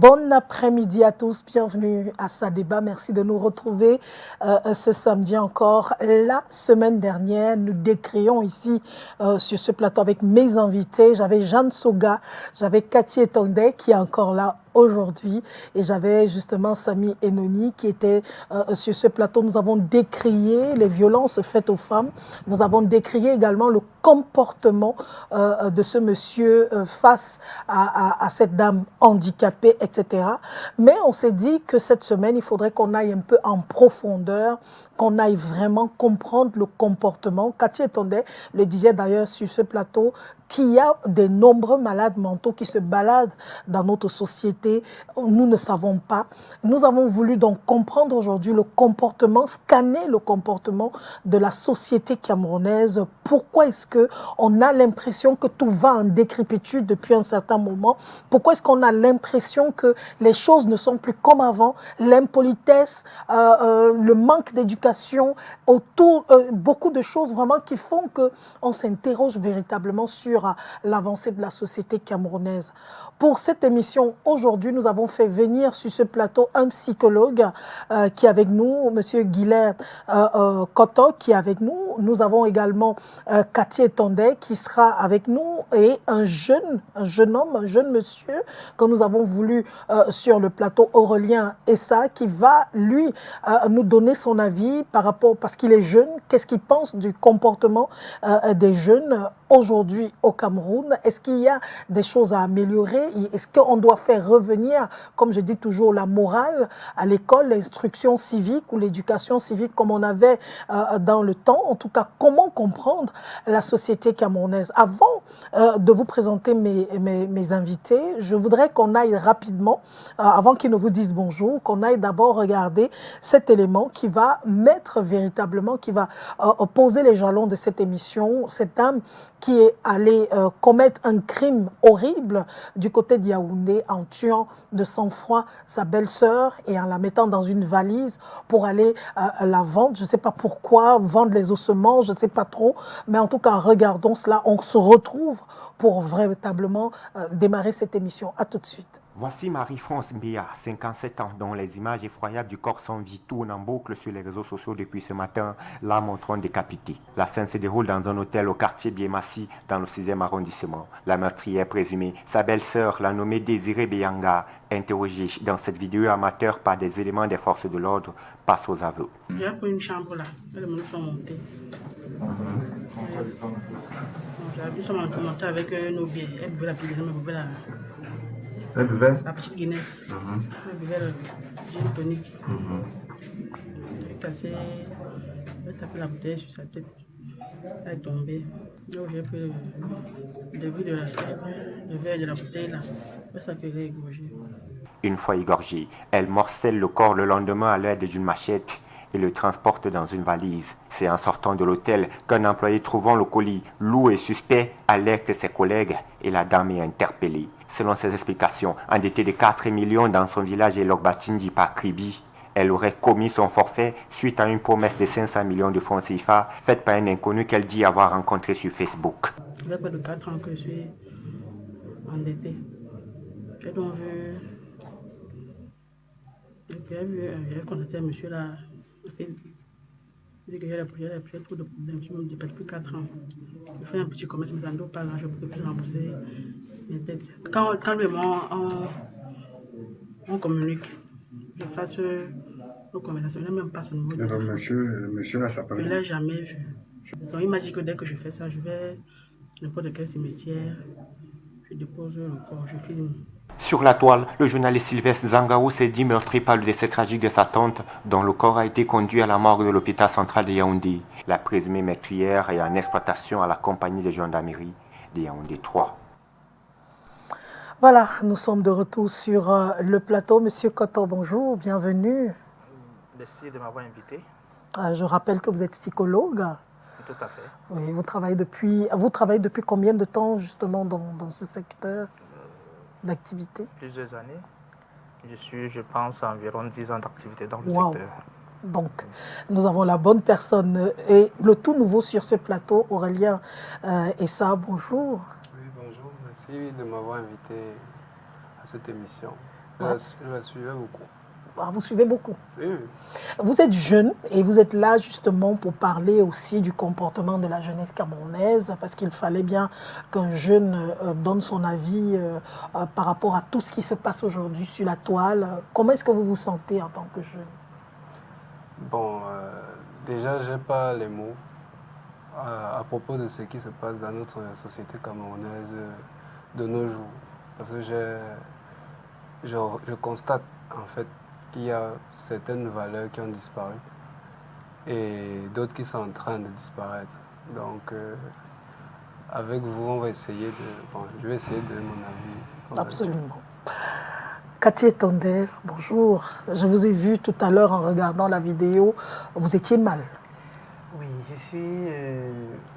Bon après-midi à tous, bienvenue à Sadébat. Merci de nous retrouver ce samedi encore. La semaine dernière, nous décrions ici sur ce plateau avec mes invités. J'avais Jeanne Soga, j'avais Cathy Etondé qui est encore là aujourd'hui et j'avais justement Samy Enoni qui était sur ce plateau. Nous avons décrié les violences faites aux femmes. Nous avons décrié également le comportement de ce monsieur face à cette dame handicapée, etc. Mais on s'est dit que cette semaine, il faudrait qu'on aille un peu en profondeur, qu'on aille vraiment comprendre le comportement. Cathy Etondé le disait d'ailleurs sur ce plateau, qu'il y a de nombreux malades mentaux qui se baladent dans notre société. Nous ne savons pas. Nous avons voulu donc comprendre aujourd'hui le comportement, scanner le comportement de la société camerounaise. Pourquoi est-ce qu'on a l'impression que tout va en décrépitude depuis un certain moment? Pourquoi est-ce qu'on a l'impression que les choses ne sont plus comme avant? L'impolitesse, le manque d'éducation, autour, beaucoup de choses vraiment qui font qu'on s'interroge véritablement sur l'avancée de la société camerounaise. Pour cette émission, aujourd'hui, nous avons fait venir sur ce plateau un psychologue qui est avec nous, M. Guilherme Koto, qui est avec nous. Nous avons également Cathy Etondé qui sera avec nous et un jeune homme, un jeune monsieur que nous avons voulu sur le plateau, Aurélien Essa, qui va, lui, nous donner son avis par rapport, parce qu'il est jeune, qu'est-ce qu'il pense du comportement des jeunes aujourd'hui au Cameroun. Est-ce qu'il y a des choses à améliorer? Est-ce qu'on doit faire revenir, comme je dis toujours, la morale à l'école, l'instruction civique ou l'éducation civique comme on avait dans le temps? En tout cas, comment comprendre la société camerounaise? Avant de vous présenter mes invités, je voudrais qu'on aille rapidement, avant qu'ils ne vous disent bonjour, qu'on aille d'abord regarder cet élément qui va mettre véritablement, qui va poser les jalons de cette émission. Cette dame qui est allée commettre un crime horrible du côté de Yaoundé en tuant de sang-froid sa belle-sœur et en la mettant dans une valise pour aller la vendre. Je ne sais pas pourquoi, vendre les ossements, je ne sais pas trop. Mais en tout cas, regardons cela. On se retrouve pour véritablement démarrer cette émission. À tout de suite. Voici Marie-France Mbia, 57 ans, dont les images effroyables du corps sans vie tournent en boucle sur les réseaux sociaux depuis ce matin, la montrant décapitée. La scène se déroule dans un hôtel au quartier Biemassi, dans le 6e arrondissement. La meurtrière présumée, sa belle-sœur, la nommée Désirée Beyanga, interrogée dans cette vidéo amateur par des éléments des forces de l'ordre, passe aux aveux. J'ai pris une chambre là, elles me font monter. J'ai vu ça monter avec nos biens. Elle buvait la pilule, elle buvait la... Elle buvait la petite Guinness. Elle buvait le gin tonic. Elle est cassée. Elle a tapé la bouteille sur sa tête. Elle est tombée. Donc j'ai pris le début de le verre de la bouteille là. Elle s'est fait égorger. Une fois égorgée, elle morcelle le corps le lendemain à l'aide d'une machette et le transporte dans une valise. C'est en sortant de l'hôtel qu'un employé trouvant le colis lourd et suspect alerte ses collègues et la dame est interpellée. Selon ses explications, endettée de 4 millions dans son village Elogbatindi par Kribi, elle aurait commis son forfait suite à une promesse de 500 millions de francs CFA faite par un inconnu qu'elle dit avoir rencontré sur Facebook. Il y a près de 4 ans que je suis endettée. Et donc, j'ai contacté un monsieur là sur Facebook. Il dit que j'ai trop de problèmes. Je me dis depuis 4 ans. Je fais un petit commerce, mais ça ne doit pas l'argent pour que je puisse rembourser mes dettes. Quand lui et moi, on communique, je fasse nos conversations, il n'a même pas son numéro de téléphone. Le monsieur là s'appelle. Je ne l'ai jamais vu. Donc il m'a dit que dès que je fais ça, je vais n'importe quel cimetière, je dépose le corps, je filme. Sur la toile, le journaliste Sylvestre Zangaou s'est dit meurtri par le décès tragique de sa tante, dont le corps a été conduit à la morgue de l'hôpital central de Yaoundé. La présumée meurtrière est en exploitation à la compagnie de gendarmerie de Yaoundé 3. Voilà, nous sommes de retour sur le plateau. Monsieur Koto, bonjour, bienvenue. Merci de m'avoir invité. Je rappelle que vous êtes psychologue. Tout à fait. Oui, vous travaillez depuis combien de temps justement dans ce secteur d'activité? Plusieurs années. Je pense, environ 10 ans d'activité dans le Wow. secteur. Donc, nous avons la bonne personne et le tout nouveau sur ce plateau, Aurélien Essa, bonjour. Oui, bonjour. Merci de m'avoir invité à cette émission. Je la suivais beaucoup. Ah, vous suivez beaucoup. Oui. Vous êtes jeune et vous êtes là justement pour parler aussi du comportement de la jeunesse camerounaise, parce qu'il fallait bien qu'un jeune donne son avis par rapport à tout ce qui se passe aujourd'hui sur la toile. Comment est-ce que vous vous sentez en tant que jeune? Bon, déjà, je n'ai pas les mots à propos de ce qui se passe dans notre société camerounaise de nos jours. Parce que je constate en fait qu'il y a certaines valeurs qui ont disparu et d'autres qui sont en train de disparaître. Donc, avec vous, on va essayer de... Bon, je vais essayer de donner mon avis. Absolument. Cathy Tonder, bonjour. Je vous ai vu tout à l'heure en regardant la vidéo. Vous étiez mal. Oui, je suis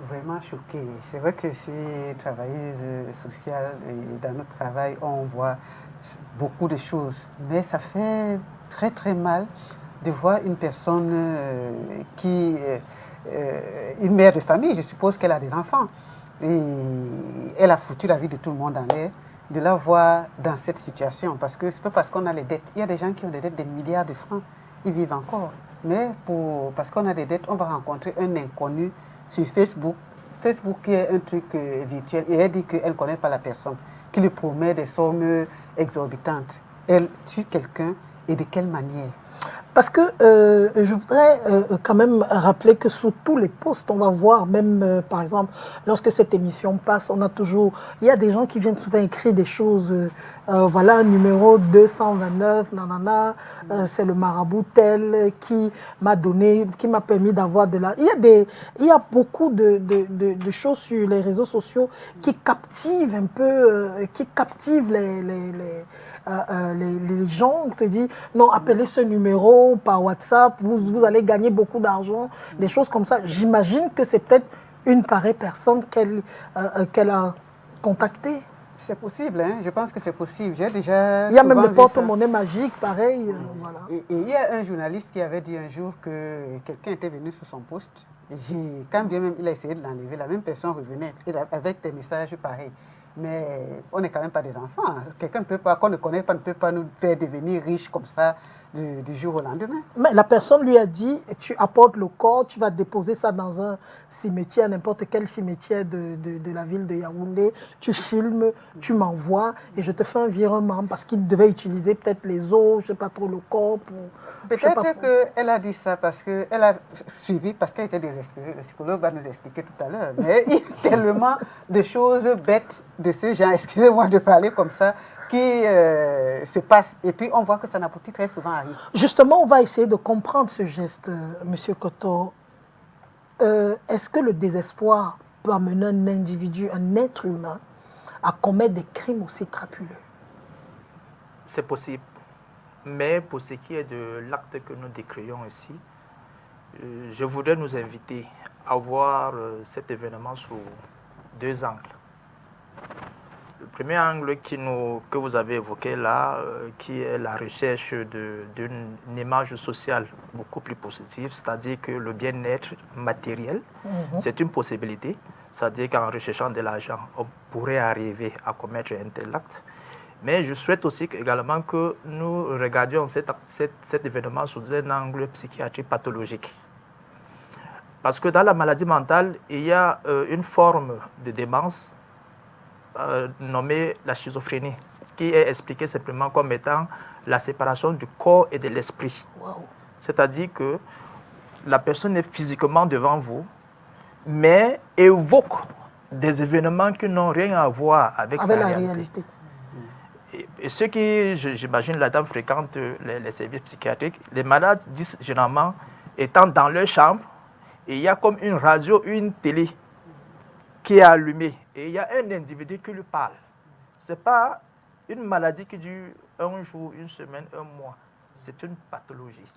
vraiment choquée. C'est vrai que je suis travailleuse sociale et dans notre travail, on voit beaucoup de choses. Mais ça fait très très mal de voir une personne une mère de famille, je suppose qu'elle a des enfants. Et elle a foutu la vie de tout le monde en l'air, de la voir dans cette situation. Parce que c'est pas parce qu'on a les dettes. Il y a des gens qui ont des dettes de milliards de francs, ils vivent encore. Mais parce qu'on a des dettes, on va rencontrer un inconnu sur Facebook. Facebook qui est un truc virtuel. Et elle dit qu'elle ne connaît pas la personne, qui lui promet des sommes exorbitantes. Elle tue quelqu'un et de quelle manière? Parce que je voudrais quand même rappeler que sous tous les posts, on va voir, même par exemple, lorsque cette émission passe, il y a des gens qui viennent souvent écrire des choses, voilà un numéro 229, nanana, c'est le marabout tel qui m'a permis d'avoir de la... Il y a beaucoup de choses sur les réseaux sociaux qui captivent un peu, qui captivent les gens. On te dit, non, appelez ce numéro par WhatsApp, vous allez gagner beaucoup d'argent, des choses comme ça. J'imagine que c'est peut-être une pareille personne qu'elle a contactée. C'est possible, hein? Je pense que c'est possible. J'ai déjà Il y a même le vu porte-monnaie magique, pareil. Voilà. Et il y a un journaliste qui avait dit un jour que quelqu'un était venu sur son poste et quand bien même il a essayé de l'enlever, la même personne revenait avec des messages pareils. Mais on n'est quand même pas des enfants. Quelqu'un qu'on ne connaît pas ne peut pas nous faire devenir riches comme ça du jour au lendemain. Mais la personne lui a dit, tu apportes le corps, tu vas déposer ça dans un cimetière, n'importe quel cimetière de la ville de Yaoundé, tu filmes, tu m'envoies et je te fais un virement parce qu'il devait utiliser peut-être les os, je ne sais pas trop, le corps pour... Peut-être qu'elle a dit ça parce qu'elle a suivi, parce qu'elle était désespérée. Le psychologue va nous expliquer tout à l'heure. Mais il y a tellement de choses bêtes de ce genre, excusez-moi de parler comme ça, qui se passent. Et puis on voit que ça n'aboutit très souvent à rien. Justement, on va essayer de comprendre ce geste, Monsieur Koto. Est-ce que le désespoir peut amener un individu, un être humain, à commettre des crimes aussi crapuleux? C'est possible. Mais pour ce qui est de l'acte que nous décrions ici, je voudrais nous inviter à voir cet événement sous deux angles. Le premier angle que vous avez évoqué là, qui est la recherche d'une image sociale beaucoup plus positive, c'est-à-dire que le bien-être matériel, c'est une possibilité. C'est-à-dire qu'en recherchant de l'argent, on pourrait arriver à commettre un tel acte. Mais je souhaite aussi également que nous regardions cet événement sous un angle psychiatrique pathologique. Parce que dans la maladie mentale, il y a une forme de démence nommée la schizophrénie, qui est expliquée simplement comme étant la séparation du corps et de l'esprit. Wow. C'est-à-dire que la personne est physiquement devant vous, mais évoque des événements qui n'ont rien à voir avec sa réalité. Et ceux qui, j'imagine, la dame fréquente les services psychiatriques, les malades disent généralement, étant dans leur chambre, et il y a comme une radio, une télé qui est allumée, et il y a un individu qui lui parle. Ce n'est pas une maladie qui dure un jour, une semaine, un mois. C'est une pathologie.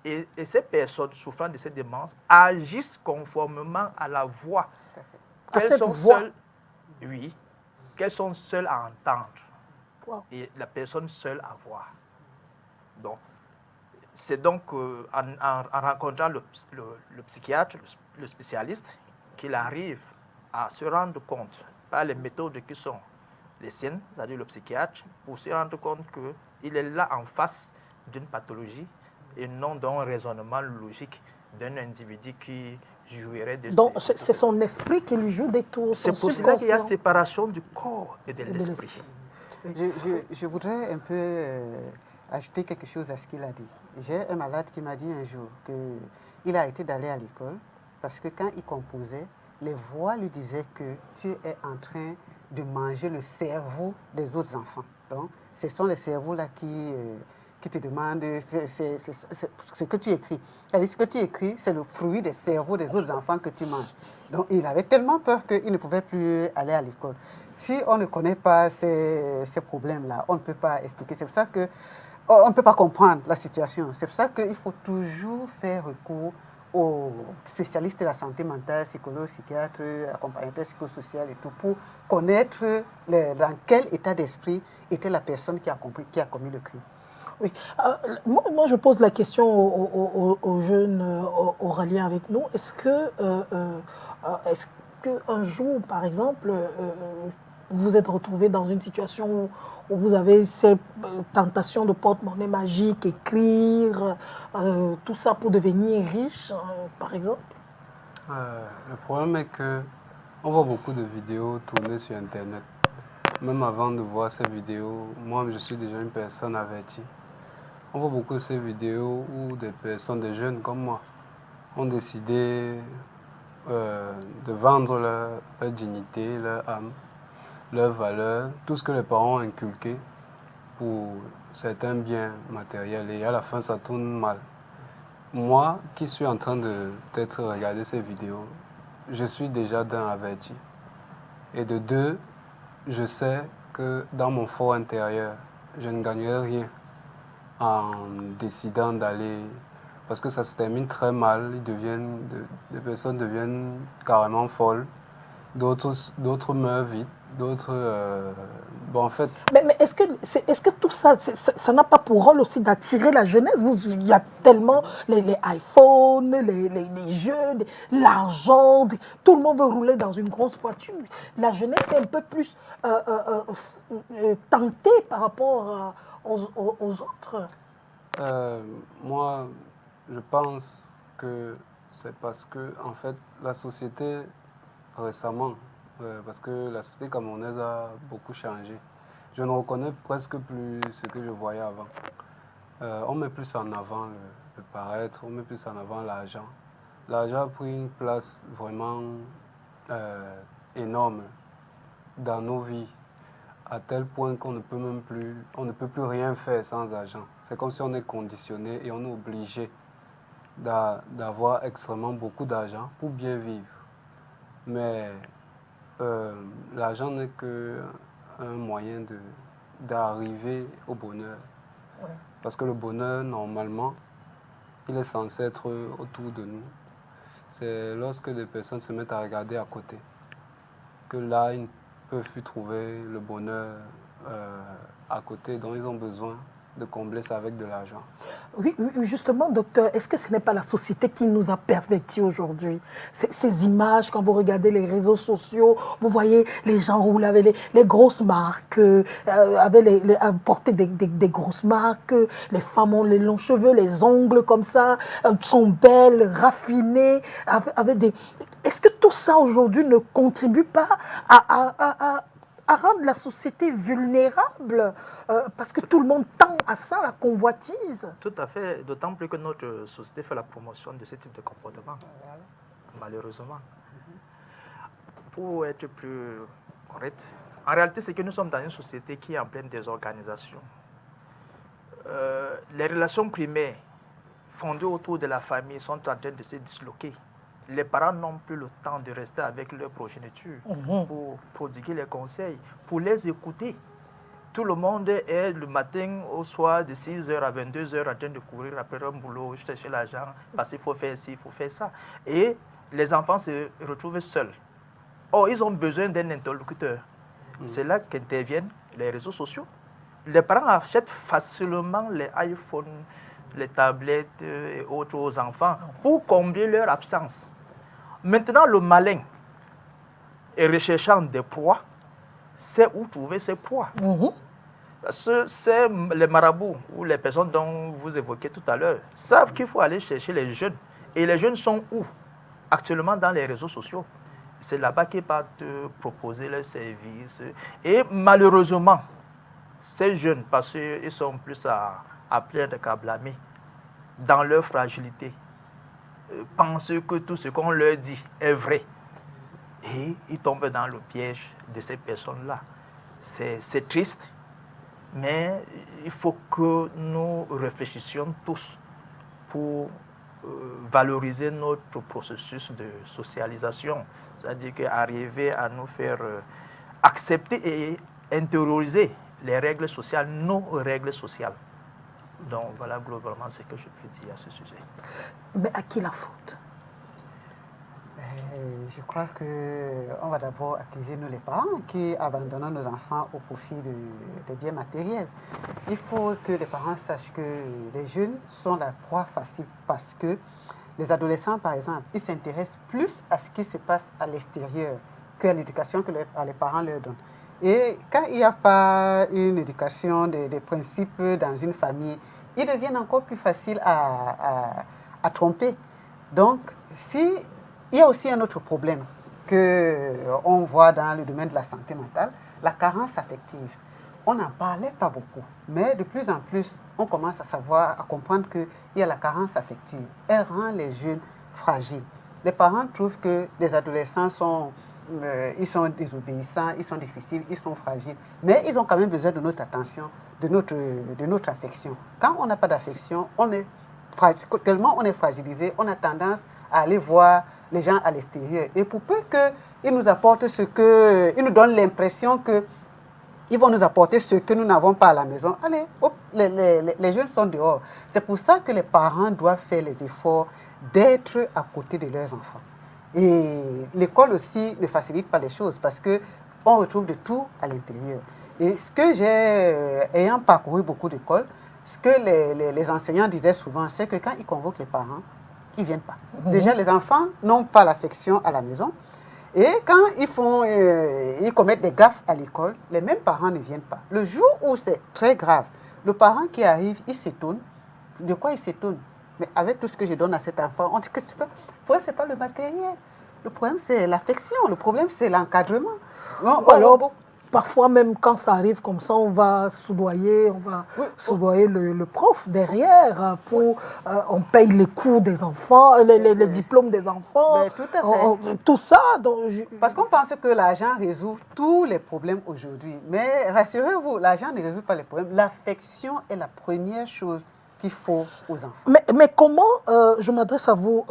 Et ces personnes souffrant de cette démence agissent conformément à la voix. Qu'elles sont seules, oui, qu'elles sont seules à entendre. Wow. Et la personne seule à voir. Donc, c'est donc en rencontrant le psychiatre, le spécialiste, qu'il arrive à se rendre compte par les méthodes qui sont les siennes, c'est-à-dire le psychiatre, pour se rendre compte qu'il est là en face d'une pathologie et non d'un raisonnement logique d'un individu qui jouirait de Donc, c'est son esprit qui lui joue des tours. C'est pour cela qu'il y a séparation du corps et de l'esprit. Je voudrais un peu ajouter quelque chose à ce qu'il a dit. J'ai un malade qui m'a dit un jour qu'il a arrêté d'aller à l'école parce que quand il composait, les voix lui disaient que tu es en train de manger le cerveau des autres enfants. Donc, ce sont les cerveaux-là qui te demandent ce que tu écris. C'est-à-dire, ce que tu écris, c'est le fruit des cerveaux des autres enfants que tu manges. Donc, il avait tellement peur qu'il ne pouvait plus aller à l'école. Si on ne connaît pas ces problèmes-là, on ne peut pas expliquer. C'est pour ça qu'on ne peut pas comprendre la situation. C'est pour ça qu'il faut toujours faire recours aux spécialistes de la santé mentale, psychologues, psychiatres, accompagnateurs psychosociaux et tout, pour connaître dans quel état d'esprit était la personne qui a commis le crime. Oui. Moi, je pose la question aux jeunes Aurélien avec nous. Est-ce qu'un jour, par exemple, vous vous êtes retrouvé dans une situation où vous avez ces tentations de porte-monnaie magique, écrire, tout ça pour devenir riche, par exemple? Le problème est qu'on voit beaucoup de vidéos tournées sur Internet. Même avant de voir ces vidéos, moi, je suis déjà une personne avertie. On voit beaucoup de ces vidéos où des personnes, des jeunes comme moi, ont décidé de vendre leur dignité, leur âme, leurs valeurs, tout ce que les parents ont inculqué pour certains biens matériels. Et à la fin, ça tourne mal. Moi, qui suis en train de peut-être regarder ces vidéos, je suis déjà d'un averti. Et de deux, je sais que dans mon fort intérieur, je ne gagnerai rien en décidant d'aller, parce que ça se termine très mal, les personnes deviennent carrément folles, d'autres meurent vite, d'autres... bon, en fait... Mais est-ce que tout ça, ça n'a pas pour rôle aussi d'attirer la jeunesse? Il y a tellement les iPhones, les jeux, l'argent, tout le monde veut rouler dans une grosse voiture. La jeunesse est un peu plus tentée par rapport aux autres. Moi, je pense que c'est parce que, en fait, la société, récemment, parce que la société camerounaise a beaucoup changé. Je ne reconnais presque plus ce que je voyais avant. On met plus en avant le paraître, on met plus en avant l'argent. L'argent a pris une place vraiment énorme dans nos vies, à tel point qu'on ne peut plus rien faire sans argent. C'est comme si on est conditionné et on est obligé d'avoir extrêmement beaucoup d'argent pour bien vivre. Mais l'argent n'est qu'un moyen d'arriver au bonheur. Ouais. Parce que le bonheur, normalement, il est censé être autour de nous. C'est lorsque des personnes se mettent à regarder à côté que là, ils ne peuvent plus trouver le bonheur à côté, dont ils ont besoin de combler ça avec de l'argent. Oui, justement, docteur, est-ce que ce n'est pas la société qui nous a pervertis aujourd'hui? Ces images, quand vous regardez les réseaux sociaux, vous voyez les gens roulent avec les grosses marques, porter des grosses marques, les femmes ont les longs cheveux, les ongles comme ça, sont belles, raffinées, avec des... Est-ce que tout ça aujourd'hui ne contribue pas à rendre la société vulnérable parce que tout le monde tend à ça, la convoitise? Tout à fait, d'autant plus que notre société fait la promotion de ce type de comportement, malheureusement. Pour être plus correct, en réalité, c'est que nous sommes dans une société qui est en pleine désorganisation. Les relations primaires fondées autour de la famille sont en train de se disloquer. Les parents n'ont plus le temps de rester avec leur progéniture pour prodiguer les conseils, pour les écouter. Tout le monde est le matin au soir de 6h à 22h en train de courir après un boulot, chercher l'argent, parce qu'il faut faire ci, il faut faire ça. Et les enfants se retrouvent seuls. Or, ils ont besoin d'un interlocuteur. C'est là qu'interviennent les réseaux sociaux. Les parents achètent facilement les iPhones, les tablettes et autres aux enfants pour combler leur absence. Maintenant, le malin est recherchant des proies sait où trouver ses proies. Parce que les marabouts ou les personnes dont vous évoquez tout à l'heure savent qu'il faut aller chercher les jeunes. Et les jeunes sont où? Actuellement dans les réseaux sociaux. C'est là-bas qu'ils partent proposer leurs services. Et malheureusement, ces jeunes, parce qu'ils sont plus à plaindre qu'à blâmer, dans leur fragilité, pensent que tout ce qu'on leur dit est vrai. Et ils tombent dans le piège de ces personnes-là. C'est triste, mais il faut que nous réfléchissions tous pour valoriser notre processus de socialisation. C'est-à-dire qu'arriver à nous faire accepter et intérioriser les règles sociales, nos règles sociales. Donc voilà globalement ce que je peux dire à ce sujet. Mais à qui la faute? Je crois qu'on va d'abord accuser nous les parents qui abandonnons nos enfants au profit des biens matériels. Il faut que les parents sachent que les jeunes sont la proie facile parce que les adolescents, par exemple, ils s'intéressent plus à ce qui se passe à l'extérieur qu'à l'éducation que les parents leur donnent. Et quand il n'y a pas une éducation des principes dans une famille, ils deviennent encore plus faciles à tromper. Donc, il y a aussi un autre problème qu'on voit dans le domaine de la santé mentale, la carence affective. On n'en parlait pas beaucoup, mais de plus en plus, on commence à savoir, à comprendre qu'il y a la carence affective. Elle rend les jeunes fragiles. Les parents trouvent que les adolescents sont désobéissants, ils sont difficiles, ils sont fragiles, mais ils ont quand même besoin de notre attention, de notre affection. Quand on n'a pas d'affection, tellement on est fragilisé, on a tendance à aller voir les gens à l'extérieur. Et pour peu qu'ils nous apportent ils nous donnent l'impression qu'ils vont nous apporter ce que nous n'avons pas à la maison, allez, hop, les jeunes sont dehors. C'est pour ça que les parents doivent faire les efforts d'être à côté de leurs enfants. Et l'école aussi ne facilite pas les choses parce qu'on retrouve de tout à l'intérieur. Et ce que ayant parcouru beaucoup d'écoles, ce que les enseignants disaient souvent, c'est que quand ils convoquent les parents, ils ne viennent pas. Déjà, les enfants n'ont pas l'affection à la maison. Et quand ils commettent des gaffes à l'école, les mêmes parents ne viennent pas. Le jour où c'est très grave, le parent qui arrive, il s'étonne. De quoi il s'étonne? Mais avec tout ce que je donne à cet enfant, on dit que le problème, ce n'est pas le matériel. Le problème, c'est l'affection. Le problème, c'est l'encadrement. Alors, parfois, même quand ça arrive comme ça, on va soudoyer, le prof derrière. On paye les cours des enfants, les diplômes des enfants. Ben, tout à fait. Tout ça. Parce qu'on pense que l'argent résout tous les problèmes aujourd'hui. Mais rassurez-vous, l'argent ne résout pas les problèmes. L'affection est la première chose qu'il faut aux enfants. Mais comment, je m'adresse à vous,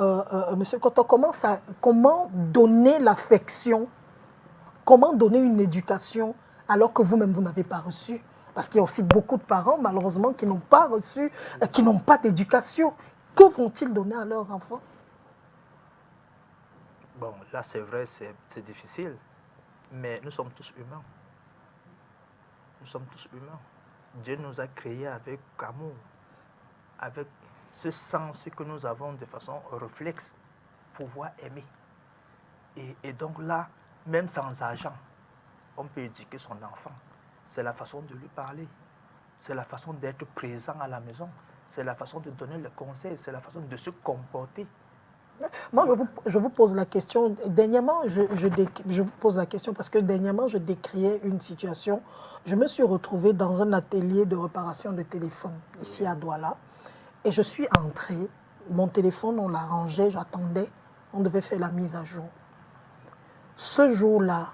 Monsieur Koto, comment donner l'affection, comment donner une éducation alors que vous-même, vous n'avez pas reçu? Parce qu'il y a aussi beaucoup de parents, malheureusement, qui n'ont pas reçu, qui n'ont pas d'éducation. Que vont-ils donner à leurs enfants? Bon, là, c'est vrai, c'est difficile, mais nous sommes tous humains. Nous sommes tous humains. Dieu nous a créés avec amour, avec ce sens que nous avons de façon réflexe, pouvoir aimer. Et donc là, même sans argent, on peut éduquer son enfant. C'est la façon de lui parler, c'est la façon d'être présent à la maison, c'est la façon de donner le conseil, c'est la façon de se comporter. Moi, je vous pose la question. Dernièrement, je vous pose la question parce que dernièrement, je décriais une situation. Je me suis retrouvée dans un atelier de réparation de téléphone ici à Douala. Et je suis entrée. Mon téléphone, on l'a rangé, j'attendais. On devait faire la mise à jour. Ce jour-là,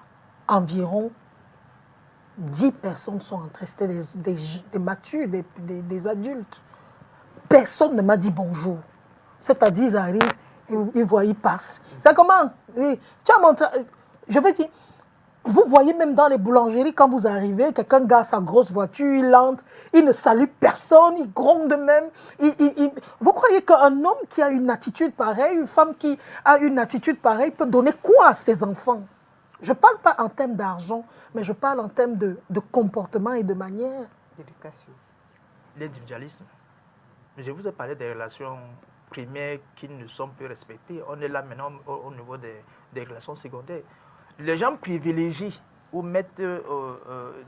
environ 10 personnes sont entrées. C'était des matures, des adultes. Personne ne m'a dit bonjour. C'est-à-dire, ils arrivent. Ils voient, ils passent. C'est comment? Oui. Tu as montré. Je veux dire, vous voyez même dans les boulangeries, quand vous arrivez, quelqu'un garde sa grosse voiture, il entre, il ne salue personne, il gronde même. Vous croyez qu'un homme qui a une attitude pareille, une femme qui a une attitude pareille, peut donner quoi à ses enfants? Je ne parle pas en termes d'argent, mais je parle en termes de comportement et de manière. D'éducation. L'individualisme. Je vous ai parlé des relations primaires qui ne sont plus respectées. On est là maintenant au niveau des relations secondaires. Les gens privilégient ou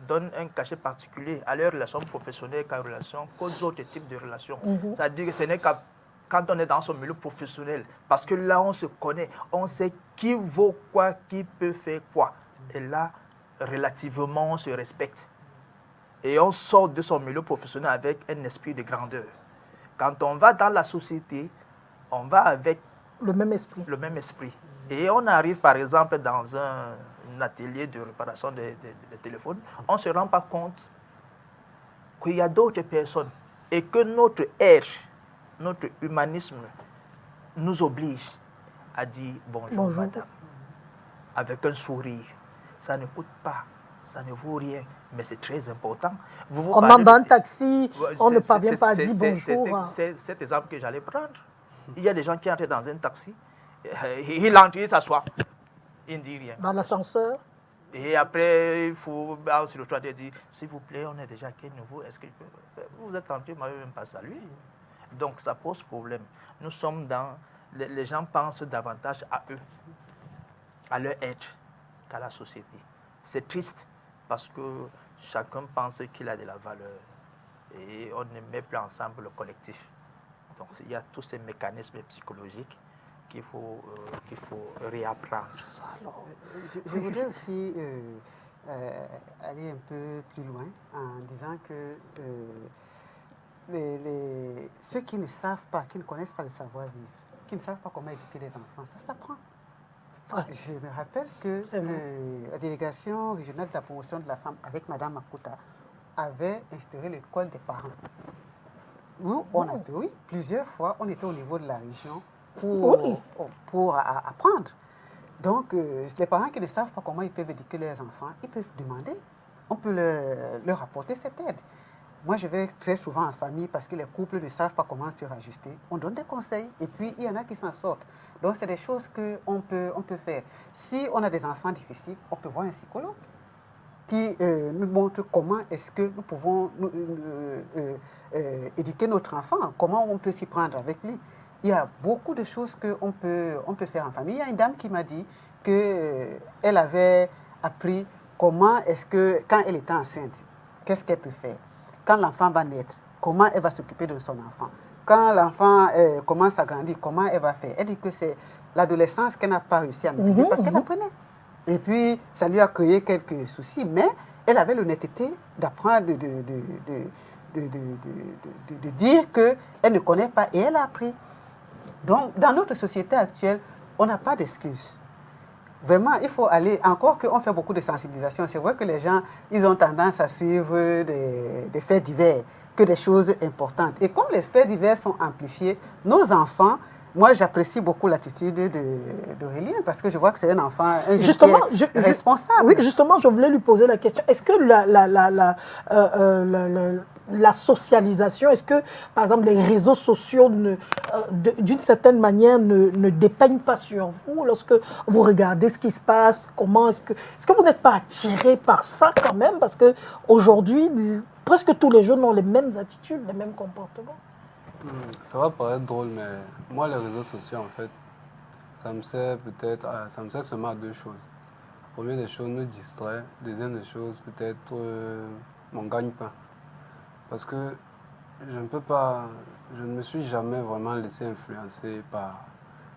donnent un cachet particulier à leurs relations professionnelles qu'aux autres types de relations. C'est-à-dire que ce n'est qu'à quand on est dans son milieu professionnel, parce que là, on se connaît, on sait qui vaut quoi, qui peut faire quoi. Et là, relativement, on se respecte. Et on sort de son milieu professionnel avec un esprit de grandeur. Quand on va dans la société, on va avec le même esprit. Le même esprit. Et on arrive, par exemple, dans un atelier de réparation de téléphones, on ne se rend pas compte qu'il y a d'autres personnes et que notre air, notre humanisme nous oblige à dire bonjour, madame, avec un sourire. Ça ne coûte pas, ça ne vaut rien, mais c'est très important. On demande dans un taxi, on ne parvient pas à dire bonjour. C'est cet exemple que j'allais prendre. Il y a des gens qui entrent dans un taxi, il entre, il s'assoit, il ne dit rien. Dans l'ascenseur. Et après, il faut sur le toit de dire, s'il vous plaît, on est déjà à quel niveau, est-ce que vous êtes entré, vous ne m'avez même pas salué. Donc ça pose problème. Nous sommes dans... Les gens pensent davantage à eux, à leur être, qu'à la société. C'est triste parce que chacun pense qu'il a de la valeur et on ne met plus ensemble le collectif. Donc il y a tous ces mécanismes psychologiques qu'il faut réapprendre. Je voudrais aussi aller un peu plus loin en disant que ceux qui ne savent pas, qui ne connaissent pas le savoir-vivre, qui ne savent pas comment éduquer les enfants, ça s'apprend. Ouais. Je me rappelle que la délégation régionale de la promotion de la femme avec Mme Makuta avait instauré l'école des parents. Où oui, plusieurs fois, on était au niveau de la région pour apprendre. Donc, les parents qui ne savent pas comment ils peuvent éduquer leurs enfants, ils peuvent demander. On peut leur apporter cette aide. Moi, je vais très souvent en famille parce que les couples ne savent pas comment se rajuster. On donne des conseils et puis il y en a qui s'en sortent. Donc, c'est des choses qu'on peut faire. Si on a des enfants difficiles, on peut voir un psychologue qui nous montre comment est-ce que nous pouvons éduquer notre enfant, comment on peut s'y prendre avec lui. Il y a beaucoup de choses qu'on peut faire en famille. Il y a une dame qui m'a dit qu'elle avait appris comment est-ce que, quand elle était enceinte, qu'est-ce qu'elle peut faire. Quand l'enfant va naître, comment elle va s'occuper de son enfant. Quand l'enfant commence à grandir, comment elle va faire. Elle dit que c'est l'adolescence qu'elle n'a pas réussi à maîtriser parce qu'elle apprenait. Et puis, ça lui a créé quelques soucis, mais elle avait l'honnêteté d'apprendre, de dire qu'elle ne connaît pas et elle a appris. Donc, dans notre société actuelle, on n'a pas d'excuses. Vraiment, il faut aller, encore qu'on fait beaucoup de sensibilisation. C'est vrai que les gens, ils ont tendance à suivre des faits divers que des choses importantes. Et comme les faits divers sont amplifiés, nos enfants, moi j'apprécie beaucoup l'attitude d'Aurélien parce que je vois que c'est un enfant responsable. Oui, justement, je voulais lui poser la question. Est-ce que la socialisation, est-ce que, par exemple, les réseaux sociaux, d'une certaine manière, ne dépeignent pas sur vous lorsque vous regardez ce qui se passe? Comment est-ce que vous n'êtes pas attiré par ça quand même? Parce qu'aujourd'hui, presque tous les jeunes ont les mêmes attitudes, les mêmes comportements. Ça va paraître drôle, mais moi, les réseaux sociaux, en fait, ça me sert seulement à deux choses. Première des choses, nous distrait. Deuxième des choses, peut-être mon gagne-pain. Parce que je ne me suis jamais vraiment laissé influencer par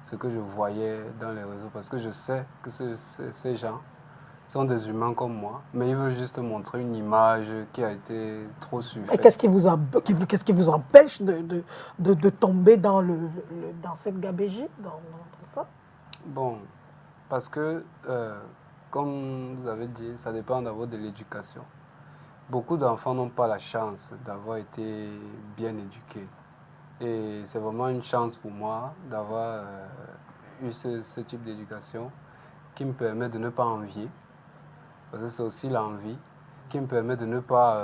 ce que je voyais dans les réseaux. Parce que je sais que ces gens sont des humains comme moi, mais ils veulent juste montrer une image qui a été trop surfaite. Et qu'est-ce qui vous empêche de tomber dans cette gabégie, dans ça? Bon, parce que, comme vous avez dit, ça dépend d'abord de l'éducation. Beaucoup d'enfants n'ont pas la chance d'avoir été bien éduqués. Et c'est vraiment une chance pour moi d'avoir eu ce type d'éducation qui me permet de ne pas envier, parce que c'est aussi l'envie, qui me permet de ne pas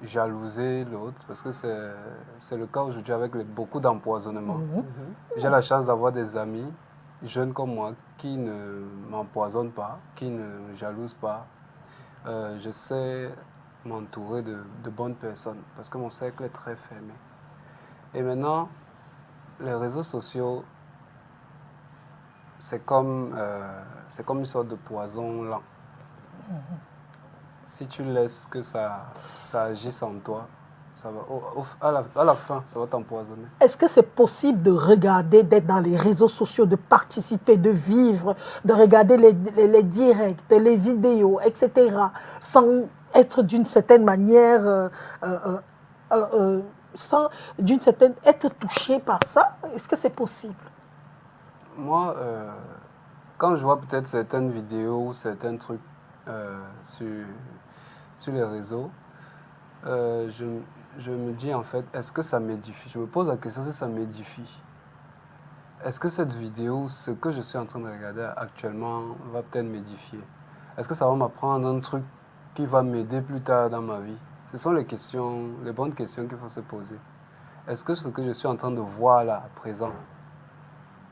jalouser l'autre, parce que c'est le cas aujourd'hui avec beaucoup d'empoisonnement. J'ai la chance d'avoir des amis jeunes comme moi qui ne m'empoisonnent pas, qui ne me jalousent pas. Je sais m'entourer de bonnes personnes, parce que mon cercle est très fermé. Et maintenant, les réseaux sociaux, c'est comme une sorte de poison lent. Si tu laisses que ça agisse en toi, ça va, à la fin, ça va t'empoisonner. Est-ce que c'est possible de regarder, d'être dans les réseaux sociaux, de participer, de vivre, de regarder les directs, les vidéos, etc., sans être d'une certaine manière, sans d'une certaine être touché par ça? Est-ce que c'est possible? Moi, quand je vois peut-être certaines vidéos ou certains trucs sur les réseaux, je me dis en fait, est-ce que ça m'édifie? Je me pose la question si ça m'édifie. Est-ce que cette vidéo, ce que je suis en train de regarder actuellement, va peut-être m'édifier? Est-ce que ça va m'apprendre un truc qui va m'aider plus tard dans ma vie? Ce sont les questions, les bonnes questions qu'il faut se poser. Est-ce que ce que je suis en train de voir là, à présent,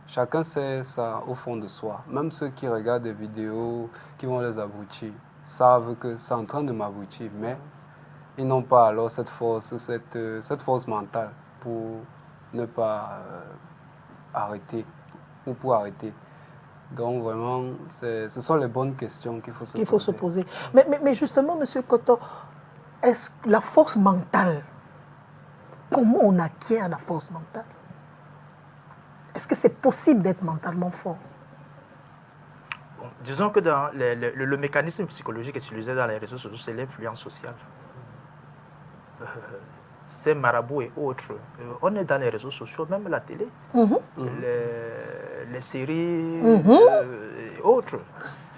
chacun sait ça au fond de soi. Même ceux qui regardent des vidéos, qui vont les abrutir, savent que c'est en train de m'abrutir, mais ils n'ont pas alors cette force mentale pour ne pas arrêter ou pour arrêter. Donc vraiment, ce sont les bonnes questions qu'il faut se poser. Mais justement, M. Koto, est-ce que la force mentale, comment on acquiert la force mentale? Est-ce que c'est possible d'être mentalement fort? Bon, disons que dans le mécanisme psychologique utilisé dans les réseaux sociaux, c'est l'influence sociale. C'est marabout et autres. On est dans les réseaux sociaux, même la télé, les séries et autres.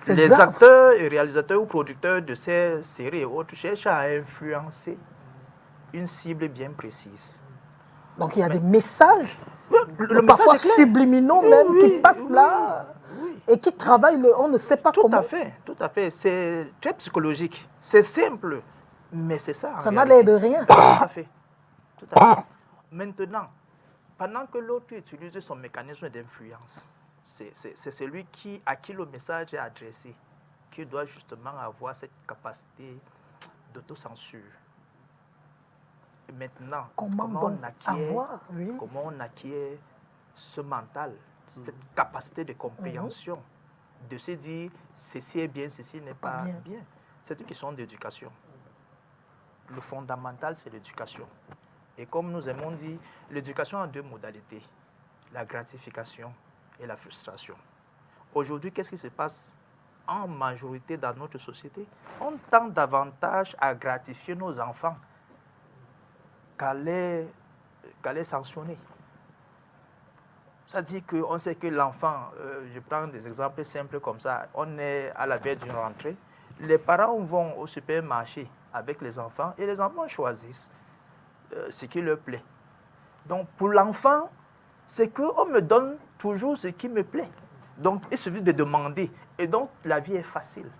Les grave. acteurs et réalisateurs ou producteurs de ces séries et autres cherchent à influencer une cible bien précise. Donc il y a des messages, Le parfois message est clair. subliminaux même, qui passent là et qui travaillent, on ne sait pas comment. Tout à fait. C'est très psychologique. C'est simple, mais c'est ça. Ça n'a l'air de rien. Tout à fait. Maintenant, pendant que l'autre utilise son mécanisme d'influence, c'est celui à qui le message est adressé qui doit justement avoir cette capacité d'autocensure. Maintenant, comment on acquiert ce mental, cette capacité de compréhension, de se dire ceci est bien, ceci n'est pas bien. C'est une question d'éducation. Le fondamental, c'est l'éducation. Et comme nous aimons dire, l'éducation a deux modalités, la gratification et la frustration. Aujourd'hui, qu'est-ce qui se passe en majorité dans notre société? On tend davantage à gratifier nos enfants qu'à les sanctionner. C'est-à-dire qu'on sait que l'enfant, je prends des exemples simples comme ça, on est à la veille d'une rentrée, les parents vont au supermarché avec les enfants et les enfants choisissent ce qui leur plaît. Donc pour l'enfant, c'est qu'on me donne toujours ce qui me plaît. Donc il suffit de demander et donc la vie est facile.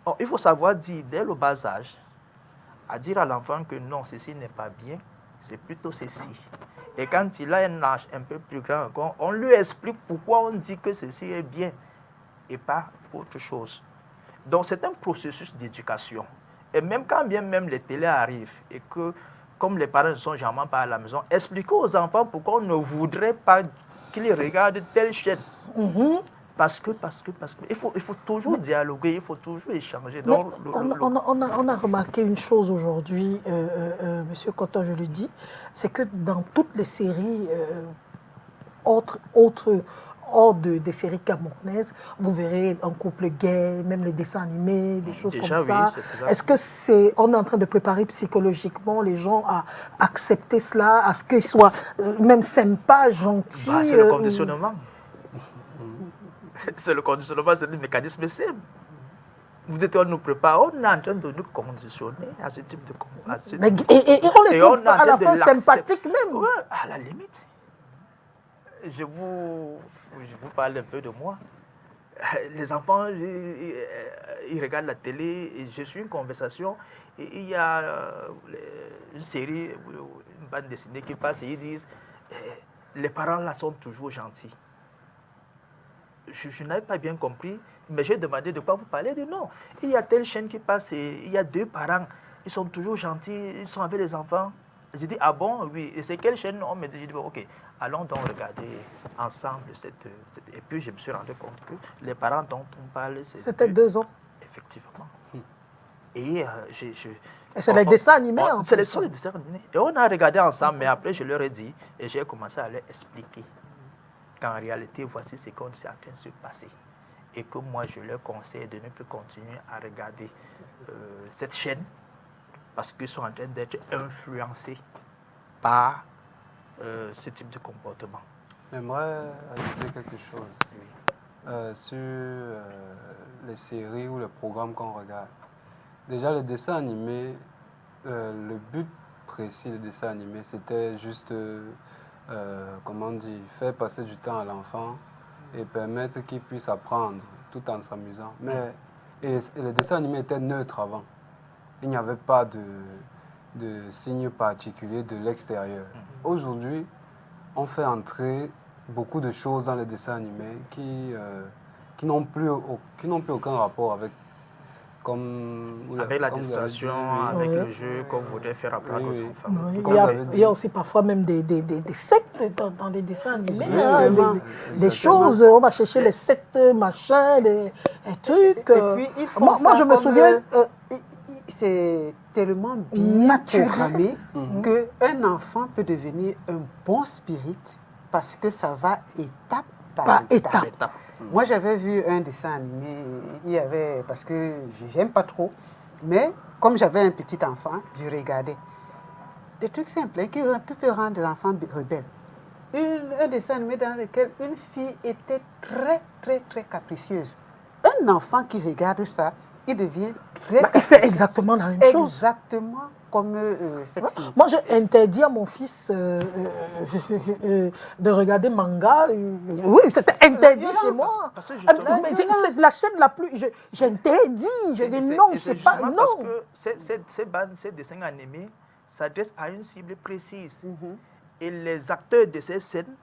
Or, il faut savoir dire dès le bas âge, à dire à l'enfant que non, ceci n'est pas bien, c'est plutôt ceci. Et quand il a un âge un peu plus grand, on lui explique pourquoi on dit que ceci est bien et pas autre chose. Donc c'est un processus d'éducation. Et même quand bien même les télés arrivent et que, comme les parents ne sont jamais pas à la maison, expliquez aux enfants pourquoi on ne voudrait pas qu'ils regardent telle chaîne. Parce que il faut toujours dialoguer, il faut toujours échanger. Donc, on a remarqué une chose aujourd'hui, Monsieur Koto, je le dis, c'est que dans toutes les séries hors des séries camerounaises, vous verrez un couple gay, même les dessins animés, des choses comme ça. Est-ce que on est en train de préparer psychologiquement les gens à accepter cela, à ce qu'ils soient même sympas, gentils? C'est le conditionnement. C'est le conditionnement, c'est le mécanisme simple. Vous dites, on nous prépare, on est en train de nous conditionner à ce type de... Et on les trouve à la fin sympathiques même. Ouais, à la limite. Je vous parle un peu de moi. Les enfants, ils regardent la télé, et je suis une conversation, et il y a une série, une bande dessinée qui passe, et ils disent, les parents là sont toujours gentils. Je n'avais pas bien compris, mais j'ai demandé de quoi vous parlez. Il dit non, il y a telle chaîne qui passe et il y a deux parents, ils sont toujours gentils, ils sont avec les enfants. J'ai dit, ah bon, oui, et c'est quelle chaîne? On me dit, j'ai dit, ok, allons donc regarder ensemble cette... Et puis je me suis rendu compte que les parents dont on parle... C'était 2 ans. effectivement. Et Et c'est les dessins animés. en C'est plus. les dessins animés. Et on a regardé ensemble, mais après je leur ai dit, et j'ai commencé à leur expliquer qu'en réalité, voici ce qu'on est en train de se passer. Et que moi, je leur conseille de ne plus continuer à regarder cette chaîne parce qu'ils sont en train d'être influencés par ce type de comportement. J'aimerais ajouter quelque chose sur les séries ou les programmes qu'on regarde. Déjà, les dessins animés, le but précis des dessins animés, c'était juste, comment dire, faire passer du temps à l'enfant et permettre qu'il puisse apprendre tout en s'amusant. Mais et les dessins animés étaient neutres avant. Il n'y avait pas de signes particuliers de l'extérieur. Aujourd'hui, on fait entrer beaucoup de choses dans les dessins animés qui n'ont plus aucun rapport avec avec la distraction, avec le jeu qu'on voudrait faire apprendre aux enfants. Non, il y a aussi parfois même des sectes dans les dessins animés. Hein, des choses, on va chercher les sectes, machin, des trucs. Et puis, ils font moi, je me souviens... c'est tellement bien programmé qu'un enfant peut devenir un bon spirit parce que ça va étape par étape. Moi, j'avais vu un dessin animé, il y avait, parce que j'aime pas trop, mais comme j'avais un petit enfant, je regardais. Des trucs simples qui peuvent rendre des enfants rebelles. Un dessin animé dans lequel une fille était très, très, très capricieuse. Un enfant qui regarde ça, il devient très il fait exactement la même chose. Exactement comme cette fille. Moi, j'ai interdit à mon fils de regarder manga. Oui, c'était interdit chez moi. C'est la chaîne la plus... J'interdis. Je dis non, c'est pas... Non. Parce que ces dessins animés s'adressent à une cible précise. Et les acteurs de ces scènes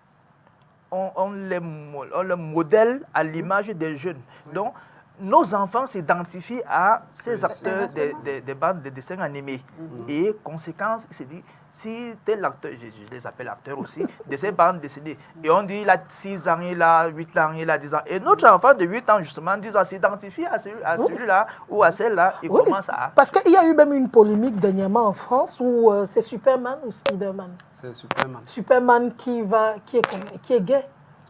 ont le modèle à l'image des jeunes. Donc, nos enfants s'identifient à ces acteurs des bandes de dessins animés. Et conséquence, il se dit, si tel acteur, je les appelle acteurs aussi, de ces bandes dessinées, et on dit il a 6 ans, il a 8 ans, il a 10 ans, et notre enfant de 8 ans, justement, dit s'identifie à celui-là ou à celle-là, il commence à... Parce qu'il y a eu même une polémique dernièrement en France où c'est Superman ou Spider-Man. C'est Superman. Superman qui est gay,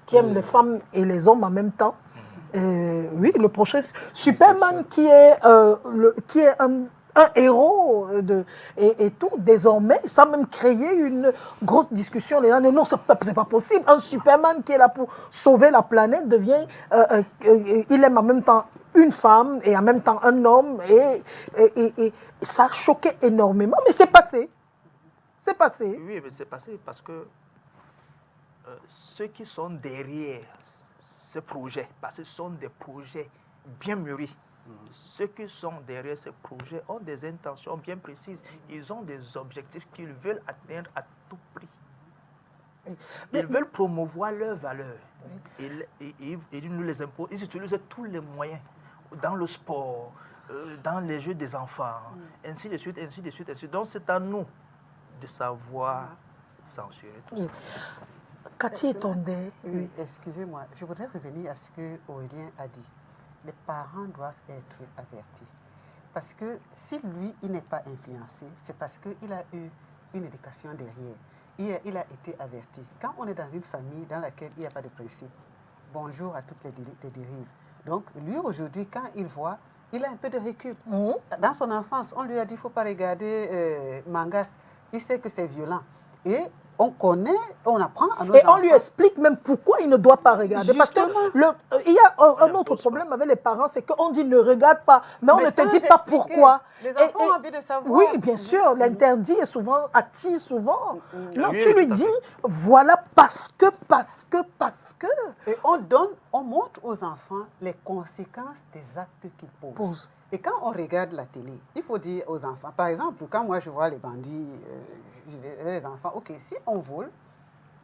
qui aime les femmes et les hommes en même temps. Oui, le prochain Superman qui est un héros et tout, désormais, ça a même créé une grosse discussion. Les gens disent non, c'est pas possible. Un Superman qui est là pour sauver la planète devient, il aime en même temps une femme et en même temps un homme et ça a choqué énormément. Mais c'est passé. C'est passé. Oui, mais c'est passé parce que ceux qui sont derrière ces projets, parce que ce sont des projets bien mûris. Ceux qui sont derrière ces projets ont des intentions bien précises. Ils ont des objectifs qu'ils veulent atteindre à tout prix. Ils veulent promouvoir leurs valeurs. Ils nous les imposent. Ils utilisent tous les moyens dans le sport, dans les jeux des enfants, ainsi de suite, ainsi de suite, ainsi de suite. Donc c'est à nous de savoir censurer tout ça. Cathy Tondé. Oui, excusez-moi, je voudrais revenir à ce que Aurélien a dit. Les parents doivent être avertis. Parce que si lui, il n'est pas influencé, c'est parce qu'il a eu une éducation derrière. Il a été averti. Quand on est dans une famille dans laquelle il n'y a pas de principe, bonjour à toutes les dérives. Donc, lui, aujourd'hui, quand il voit, il a un peu de recul. Dans son enfance, on lui a dit qu'il ne faut pas regarder mangas. Il sait que c'est violent. Et on connaît, on apprend à nos enfants. Et on lui explique même pourquoi il ne doit pas regarder. Justement. Parce qu'il y a un autre problème avec les parents, c'est qu'on dit ne regarde pas, mais on ne te dit pas pourquoi. Les enfants ont envie de savoir. Oui, bien sûr, l'interdit est souvent, attire souvent. Non, tu lui dis, voilà, parce que. Et on montre aux enfants les conséquences des actes qu'ils posent. Et quand on regarde la télé, il faut dire aux enfants, par exemple, quand moi je vois les bandits, les enfants, ok, si on vole,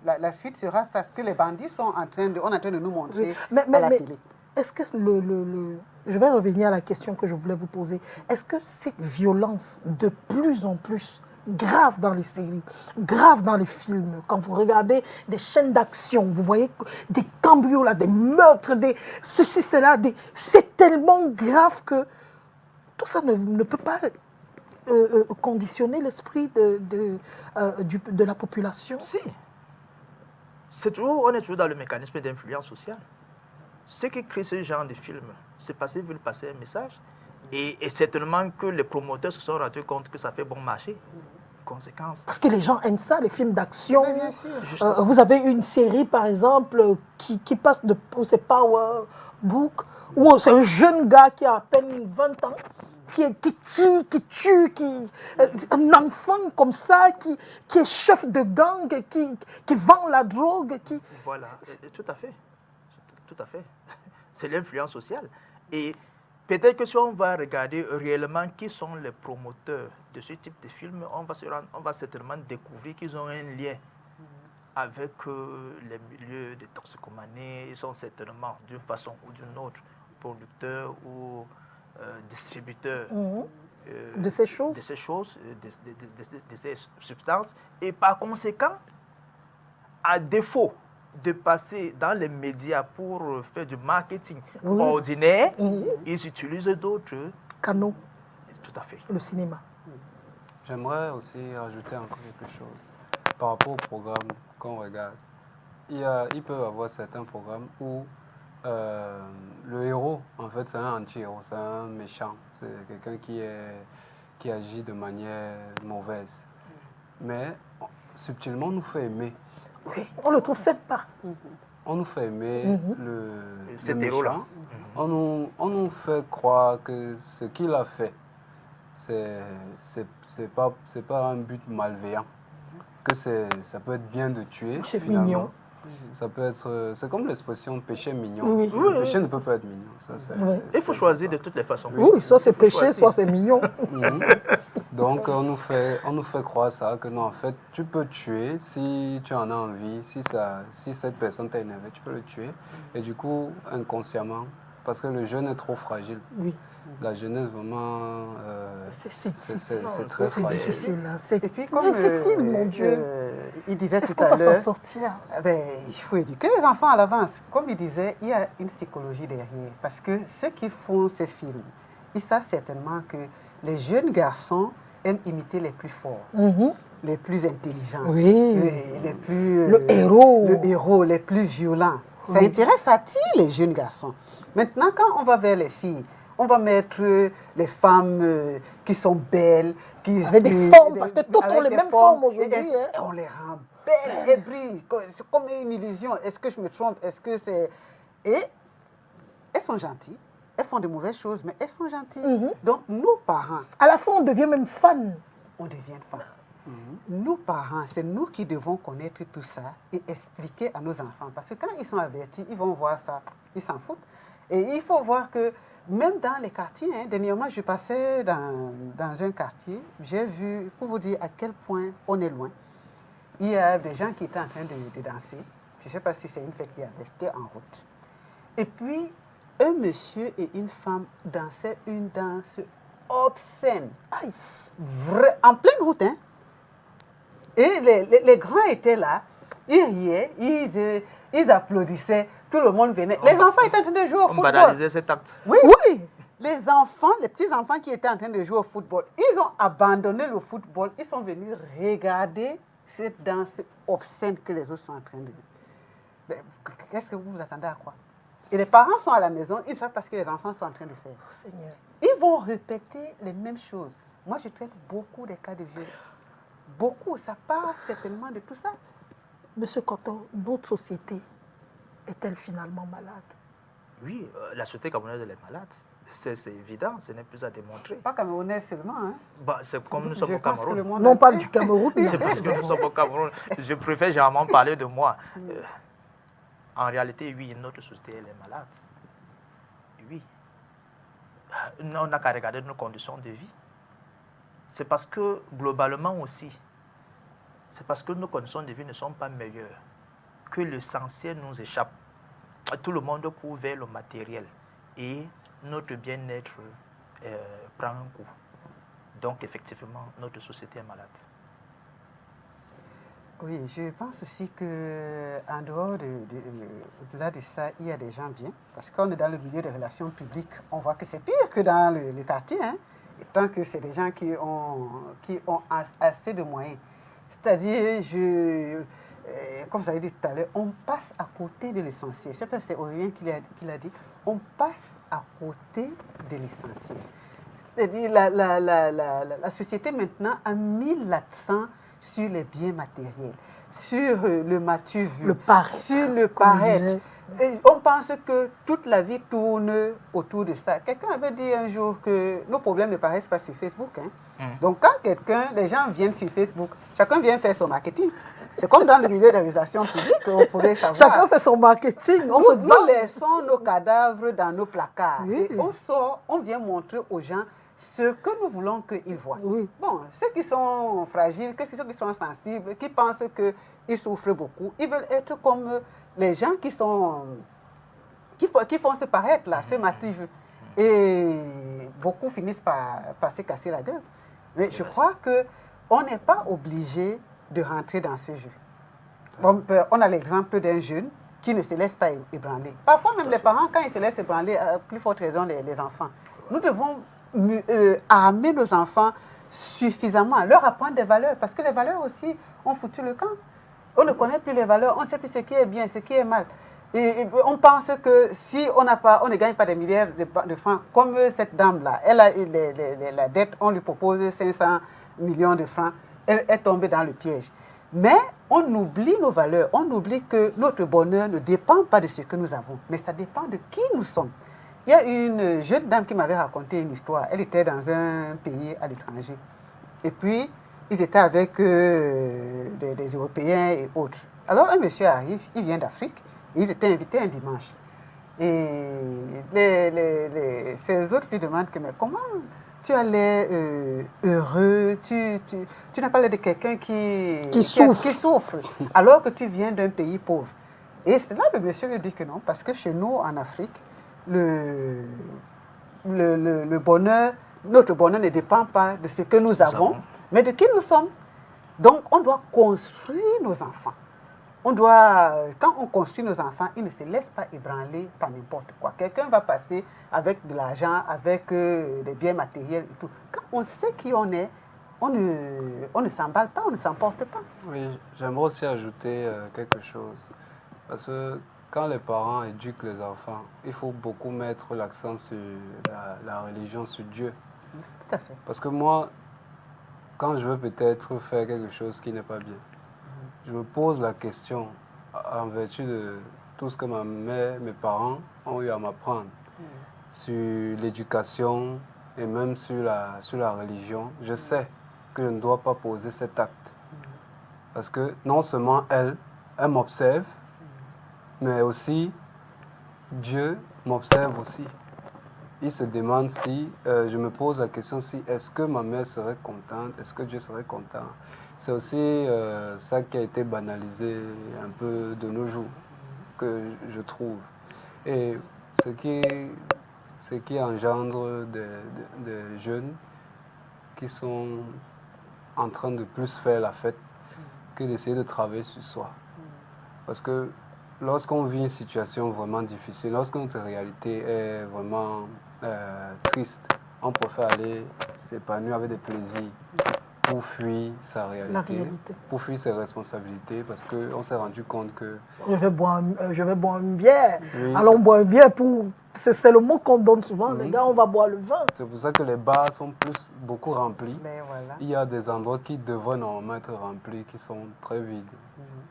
la suite sera ça, ce que les bandits sont en train de nous montrer à la télé. Est-ce que je vais revenir à la question que je voulais vous poser. Est-ce que cette violence de plus en plus grave dans les séries, grave dans les films, quand vous regardez des chaînes d'action, vous voyez des cambriolages, des meurtres, ceci, cela, c'est tellement grave que tout ça ne peut pas conditionner l'esprit de la population. Si. On est toujours dans le mécanisme d'influence sociale. Ce qui crée ce genre de film, c'est parce qu'ils veulent passer un message. Et certainement que les promoteurs se sont rendus compte que ça fait bon marché. Conséquence. Parce que les gens aiment ça, les films d'action. Oui, bien sûr. Vous avez une série, par exemple, qui passe c'est Power Book, où c'est un jeune gars qui a à peine 20 ans, qui tire, qui tue, un enfant comme ça, qui est chef de gang, qui vend la drogue. Voilà, tout à fait. Tout à fait. C'est l'influence sociale. Et peut-être que si on va regarder réellement qui sont les promoteurs de ce type de film, on va certainement découvrir qu'ils ont un lien avec les milieux de toxicomanie. Ils sont certainement, d'une façon ou d'une autre, producteurs ou distributeurs de ces choses, de ces substances. Et par conséquent, à défaut de passer dans les médias pour faire du marketing ordinaire, ils utilisent d'autres canaux. Tout à fait. Le cinéma. J'aimerais aussi ajouter encore quelque chose par rapport au programme qu'on regarde. Il peut y avoir certains programmes où le héros, en fait, c'est un anti-héros, c'est un méchant, c'est quelqu'un qui agit de manière mauvaise. Mais subtilement, on nous fait aimer. Oui, on le trouve sympa. On nous fait aimer cet le héros-là. méchant. On nous fait croire que ce qu'il a fait, c'est pas un but malveillant. Que ça peut être bien de tuer. C'est finalement. mignon. Ça peut être, c'est comme l'expression péché mignon. Oui. Le péché ne peut pas être mignon. Ça, Il faut choisir de toutes les façons. Oui, soit c'est péché, soit c'est mignon. Donc, on nous fait croire ça, que non, en fait, tu peux tuer si tu en as envie, si cette personne t'a énervé, tu peux le tuer. Et du coup, inconsciemment, parce que le jeune est trop fragile. Oui. La jeunesse, vraiment, c'est très fragile. difficile. C'est Et puis, comme, difficile, mon Dieu. Il disait Est-ce tout qu'on à va l'heure, s'en sortir? il faut éduquer les enfants à l'avance. Comme il disait, il y a une psychologie derrière. Parce que ceux qui font ces films, ils savent certainement que les jeunes garçons aiment imiter les plus forts, les plus intelligents, les plus... le héros, les plus violents. Ça attire les jeunes garçons. Maintenant, quand on va vers les filles, on va mettre les femmes qui sont belles, avec des formes, parce que toutes ont les mêmes formes aujourd'hui. On les rend belles et brillent. C'est comme une illusion. Est-ce que je me trompe? Est-ce que c'est... Et elles sont gentilles. Elles font de mauvaises choses, mais elles sont gentilles. Donc, nous, parents... À la fin, on devient même fan. On devient fan. Nous, parents, c'est nous qui devons connaître tout ça et expliquer à nos enfants. Parce que quand ils sont avertis, ils vont voir ça. Ils s'en foutent. Et il faut voir que même dans les quartiers, dernièrement, je passais dans un quartier, j'ai vu, pour vous dire à quel point on est loin, il y a des gens qui étaient en train de danser. Je ne sais pas si c'est une fête qui était en route. Et puis, un monsieur et une femme dansaient une danse obscène. Aïe. En pleine route, hein. Et les grands étaient là, ils riaient, ils applaudissaient, tout le monde venait. Les enfants étaient en train de jouer au football. On banalisait cet acte. Oui. Les petits enfants qui étaient en train de jouer au football, ils ont abandonné le football, ils sont venus regarder cette danse obscène que les autres sont en train de... Qu'est-ce que vous vous attendez à quoi? Et les parents sont à la maison, ils savent parce que les enfants sont en train de faire. Oh, Seigneur. Ils vont répéter les mêmes choses. Moi, je traite beaucoup des cas de viol. Beaucoup, ça part certainement de tout ça. Monsieur Koto, notre société est-elle finalement malade? Oui, la société camerounaise elle est malade. C'est évident, ce n'est plus à démontrer. Pas camerounaise seulement, hein. C'est comme nous sommes au Cameroun. Non, pas du Cameroun. C'est parce que nous sommes au Cameroun. Je préfère généralement parler de moi. En réalité, oui, notre société elle est malade. Oui. On n'a qu'à regarder nos conditions de vie. C'est parce que, globalement aussi, c'est parce que nos conditions de vie ne sont pas meilleures que l'essentiel nous échappe. Tout le monde court vers le matériel et notre bien-être prend un coup. Donc, effectivement, notre société est malade. Oui, je pense aussi qu'en dehors au-delà de ça, il y a des gens bien. Parce que quand on est dans le milieu des relations publiques, on voit que c'est pire que dans le quartier, hein. tant que c'est des gens qui ont assez de moyens. C'est-à-dire, comme vous avez dit tout à l'heure, on passe à côté de l'essentiel. Je sais pas si c'est Aurélien qui l'a dit. On passe à côté de l'essentiel. C'est-à-dire, la société maintenant a mis l'accent sur les biens matériels, sur le m'as-tu vu, sur le paraître. Et on pense que toute la vie tourne autour de ça. Quelqu'un avait dit un jour que nos problèmes ne paraissent pas sur Facebook. Hein. Donc quand les gens viennent sur Facebook, chacun vient faire son marketing. C'est comme dans le milieu des relations publiques, on pourrait savoir. Chacun fait son marketing. Nous laissons nos cadavres dans nos placards. Oui. Et on sort, on vient montrer aux gens ce que nous voulons qu'ils voient. Oui. Bon, ceux qui sont fragiles, ceux qui sont sensibles, qui pensent qu'ils souffrent beaucoup, ils veulent être comme les gens qui font se paraître là, ce matin. Et beaucoup finissent par se casser la gueule. Mais je crois qu'on n'est pas obligé de rentrer dans ce jeu. Bon, on a l'exemple d'un jeune qui ne se laisse pas ébranler. Parfois même les parents, quand ils se laissent ébranler, à plus forte raison les enfants. Nous devons armer nos enfants suffisamment, leur apprendre des valeurs, parce que les valeurs aussi ont foutu le camp. On ne connaît plus les valeurs, on ne sait plus ce qui est bien, ce qui est mal. Et on pense que si on ne gagne pas des milliards de francs, comme cette dame-là, elle a eu la dette, on lui propose 500 millions de francs, elle est tombée dans le piège. Mais on oublie nos valeurs, on oublie que notre bonheur ne dépend pas de ce que nous avons, mais ça dépend de qui nous sommes. Il y a une jeune dame qui m'avait raconté une histoire. Elle était dans un pays à l'étranger. Et puis, ils étaient avec des Européens et autres. Alors, un monsieur arrive, il vient d'Afrique, et ils étaient invités un dimanche. Et ces autres lui demandent que, mais comment tu as l'air heureux, tu n'as pas l'air de quelqu'un qui souffre, alors que tu viens d'un pays pauvre. Et c'est là le monsieur lui dit que non, parce que chez nous, en Afrique, le bonheur, notre bonheur ne dépend pas de ce que nous avons, mais de qui nous sommes. Donc, on doit construire nos enfants. Quand on construit nos enfants, ils ne se laissent pas ébranler par n'importe quoi. Quelqu'un va passer avec de l'argent, avec des biens matériels et tout. Quand on sait qui on est, on ne s'emballe pas, on ne s'emporte pas. Oui, j'aimerais aussi ajouter quelque chose. Parce que quand les parents éduquent les enfants, il faut beaucoup mettre l'accent sur la religion, sur Dieu. Tout à fait. Parce que moi, quand je veux peut-être faire quelque chose qui n'est pas bien, je me pose la question, en vertu de tout ce que ma mère, mes parents ont eu à m'apprendre, sur l'éducation et même sur la religion, je sais que je ne dois pas poser cet acte. Parce que non seulement elle m'observe, mais aussi Dieu m'observe aussi. Il se demande si, je me pose la question si est-ce que ma mère serait contente, est-ce que Dieu serait content. C'est aussi ça qui a été banalisé un peu de nos jours, que je trouve. Et ce qui engendre des jeunes qui sont en train de plus faire la fête que d'essayer de travailler sur soi. Parce que lorsqu'on vit une situation vraiment difficile, lorsque notre réalité est vraiment triste, on préfère aller s'épanouir avec des plaisirs pour fuir sa réalité, pour fuir ses responsabilités, parce qu'on s'est rendu compte que... Je vais boire une bière. Oui, allons boire une bière pour... C'est le mot qu'on donne souvent, les gars, on va boire le vin. C'est pour ça que les bars sont beaucoup remplis. Mais voilà. Il y a des endroits qui devraient normalement être remplis, qui sont très vides.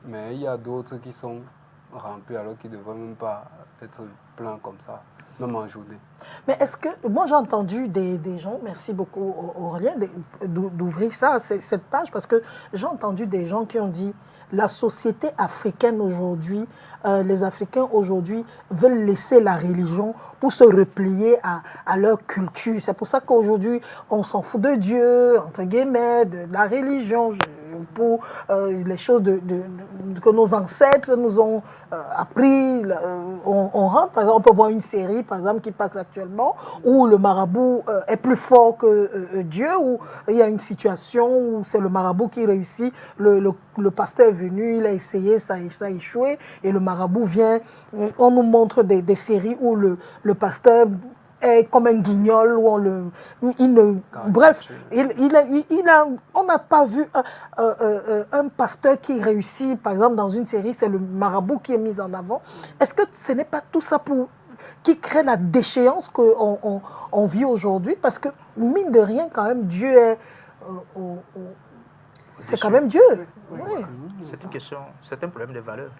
Mais il y a d'autres qui sont remplis alors qu'ils ne devraient même pas être pleins comme ça, même en journée. Mais est-ce que, moi j'ai entendu des gens, merci beaucoup Aurélien d'ouvrir ça, cette page, parce que j'ai entendu des gens qui ont dit la société africaine aujourd'hui, les Africains aujourd'hui veulent laisser la religion pour se replier à leur culture. C'est pour ça qu'aujourd'hui on s'en fout de Dieu, entre guillemets, de la religion, pour les choses que nos ancêtres nous ont appris. On rentre, par exemple, on peut voir une série, par exemple, qui passe actuellement, où le marabout est plus fort que Dieu, où il y a une situation où c'est le marabout qui réussit. Le pasteur est venu, il a essayé, ça a échoué, et le marabout vient. On nous montre des séries où le pasteur est comme un guignol, où bref, on n'a pas vu un pasteur qui réussit, par exemple, dans une série, c'est le marabout qui est mis en avant. Est-ce que ce n'est pas tout ça qui crée la déchéance qu'on vit aujourd'hui? Parce que, mine de rien, quand même, Dieu est... c'est quand même Dieu. Oui. C'est une question, c'est un problème de valeur.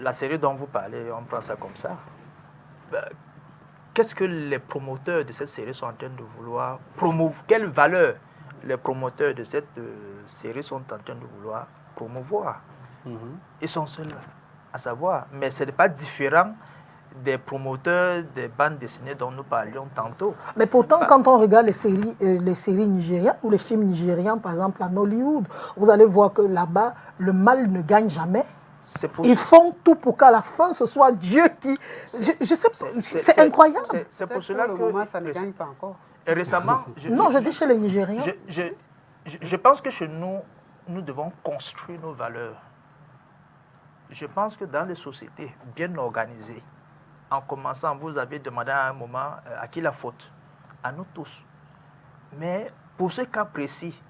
La série dont vous parlez, on prend ça comme ça. Qu'est-ce que les promoteurs de cette série sont en train de vouloir promouvoir? Quelle valeur les promoteurs de cette série sont en train de vouloir promouvoir? Ils sont seuls à savoir. Mais ce n'est pas différent des promoteurs des bandes dessinées dont nous parlions tantôt. Mais pourtant, quand on regarde les séries nigériennes ou les films nigériens, par exemple en Hollywood, vous allez voir que là-bas, le mal ne gagne jamais. Ils font tout pour qu'à la fin, ce soit Dieu qui... Je sais, c'est incroyable. C'est pour cela que ça ne gagne pas encore. Et récemment... je dis chez les Nigériens. Je pense que chez nous, nous devons construire nos valeurs. Je pense que dans les sociétés bien organisées, en commençant, vous avez demandé à un moment à qui la faute? À nous tous. Mais pour ce cas précis,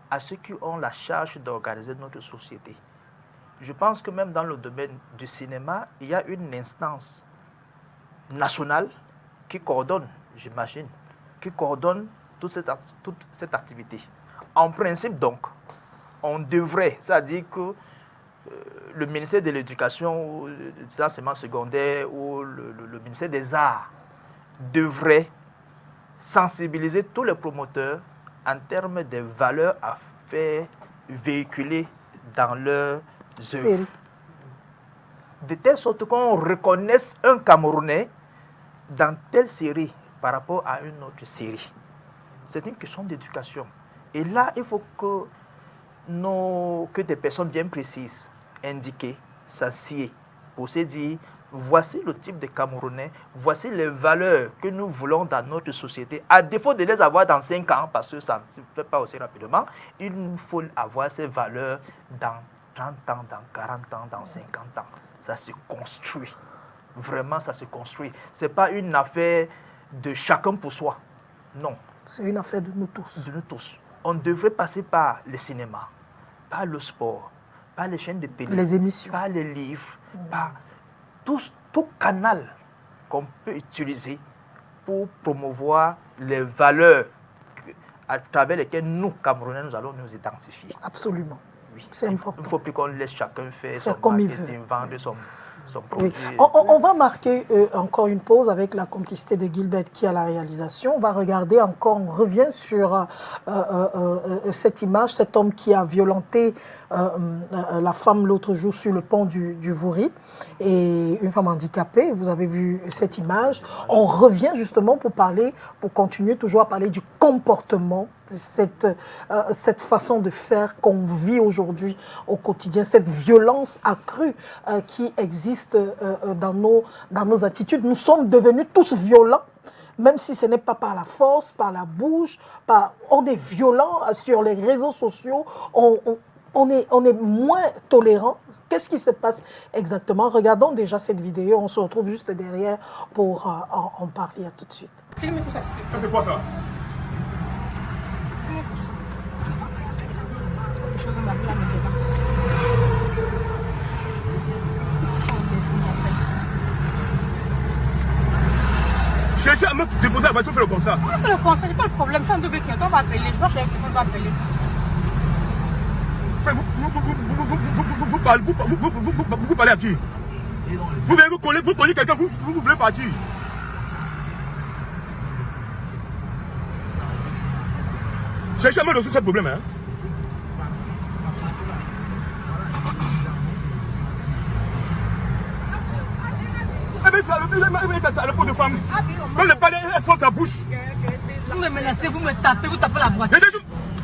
à ceux qui ont la charge d'organiser notre société, je pense que même dans le domaine du cinéma, il y a une instance nationale qui coordonne, j'imagine, qui coordonne toute cette activité. En principe, donc, on devrait, c'est-à-dire que le ministère de l'Éducation, de l'enseignement secondaire ou le ministère des Arts devrait sensibiliser tous les promoteurs en termes des valeurs à faire véhiculer dans leurs œuvres. De telle sorte qu'on reconnaisse un Camerounais dans telle série par rapport à une autre série. C'est une question d'éducation. Et là, il faut que des personnes bien précises, indiquées, s'assiedent pour se dire, voici le type de Camerounais, voici les valeurs que nous voulons dans notre société. À défaut de les avoir dans 5 ans, parce que ça ne se fait pas aussi rapidement, il nous faut avoir ces valeurs dans 30 ans, dans 40 ans, dans 50 ans. Ça se construit. Vraiment, ça se construit. Ce n'est pas une affaire de chacun pour soi. Non. C'est une affaire de nous tous. De nous tous. On devrait passer par le cinéma, par le sport, par les chaînes de télé, les émissions, par les livres, par tout canal qu'on peut utiliser pour promouvoir les valeurs à travers lesquelles nous, Camerounais, nous allons nous identifier. Absolument. Oui. C'est important. Il ne faut plus qu'on laisse chacun faire son comme marketing, vendre son produit. Oui. On va marquer encore une pause avec la complicité de Gilbert qui est à la réalisation. On va regarder encore, on revient sur cette image, cet homme qui a violenté la femme l'autre jour sur le pont du Vouri, et une femme handicapée. Vous avez vu cette image. On revient justement pour continuer toujours à parler du comportement, cette façon de faire qu'on vit aujourd'hui au quotidien, cette violence accrue qui existe dans nos attitudes. Nous sommes devenus tous violents, même si ce n'est pas par la force, par la bouche, on est violent sur les réseaux sociaux, on est moins tolérant. Qu'est-ce qui se passe exactement? Regardons déjà cette vidéo, on se retrouve juste derrière pour en parler. À tout de suite. Ça c'est quoi ça? Cherchez à me déposer la voiture, faire le constat. On fait le constat, j'ai pas de problème. C'est un double qui on va appeler. Je vois que quelqu'un va appeler. Vous parlez à qui? Vous venez vous coller quelqu'un, vous voulez partir. Cherchez à me résoudre ce problème. Hein? Le pot de femme. Quand le palais, elle sort ta bouche. Vous me menacez, vous me tapez, vous tapez la voiture.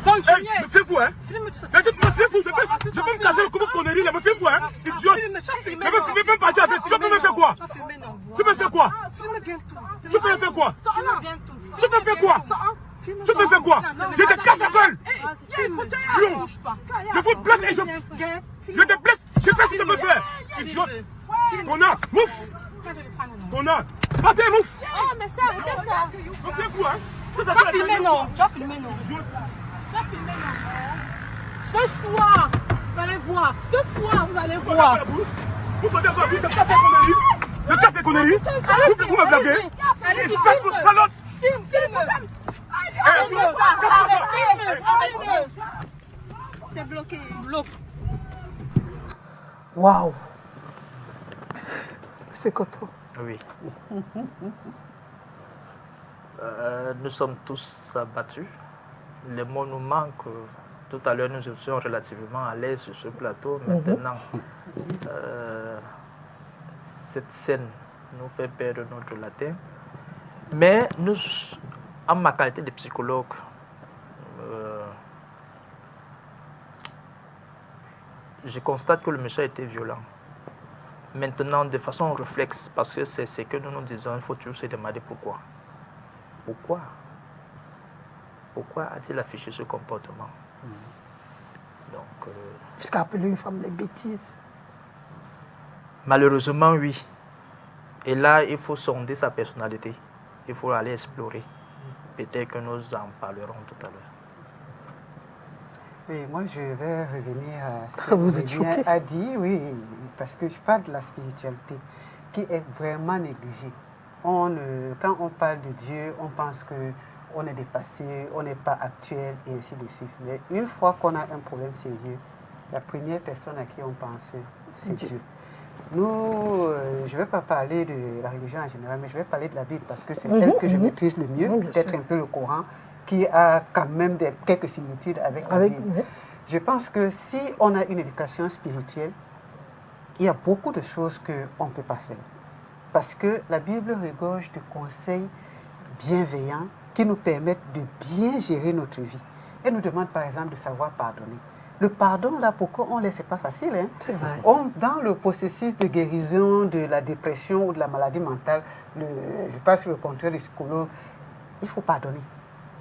Continuez. C'est fou, hein? C'est fou, je peux me casser le coup de conneries, là, mais c'est fou, hein? Idiote. Je peux même partir avec. Tu peux me faire quoi? Tu peux faire quoi? Tu peux faire quoi? Tu peux faire quoi? Tu peux faire quoi? Je te casse la gueule! Je vous blesse et je te blesse. Je sais ce que tu peux faire. Idiote. Connard, mouf! Connard. Partez, mouf. Oh, mais ça, arrêtez ça. On fait fou, hein. Tu vas filmer, non. Tu vas filmer, non. Tu vas filmer, non. Ce soir, vous allez voir. Ce soir, vous allez voir. Vous faites quoi? Vous faites quoi conneries? Le cas c'est conneries? Vous me blaguez? Allez, Faites votre salope. filme. Arrêtez. C'est bloqué. Bloque. Waouh. C'est Koto. Oui. Nous sommes tous abattus. Les mots nous manquent. Tout à l'heure, nous étions relativement à l'aise sur ce plateau. Maintenant, cette scène nous fait perdre notre latin. Mais nous, en ma qualité de psychologue, je constate que le monsieur a été violent. Maintenant, de façon réflexe, parce que c'est ce que nous nous disons, il faut toujours se demander pourquoi. Pourquoi a-t-il affiché ce comportement? Donc, Jusqu'à appeler une femme des bêtises. malheureusement, oui. Et là, il faut sonder sa personnalité. Il faut aller explorer. Peut-être que nous en parlerons tout à l'heure. Oui, moi je vais revenir à ce que Vous êtes choqué? a dit, oui, parce que je parle de la spiritualité qui est vraiment négligée. Quand on parle de Dieu, on pense qu'on est dépassé, on n'est pas actuel et ainsi de suite. Mais une fois qu'on a un problème sérieux, la première personne à qui on pense, c'est Dieu. Nous, je ne vais pas parler de la religion en général, mais je vais parler de la Bible parce que c'est elle que je maîtrise le mieux, peut-être un peu le Coran, qui a quand même quelques similitudes avec la Bible. Oui. Je pense que si on a une éducation spirituelle, il y a beaucoup de choses qu'on ne peut pas faire. Parce que la Bible regorge de conseils bienveillants qui nous permettent de bien gérer notre vie. Elle nous demande par exemple de savoir pardonner. Le pardon, là, pourquoi on ne laisse pas facile, hein? C'est vrai. Dans le processus de guérison de la dépression ou de la maladie mentale, je passe sur le compteur du psychologue, il faut pardonner.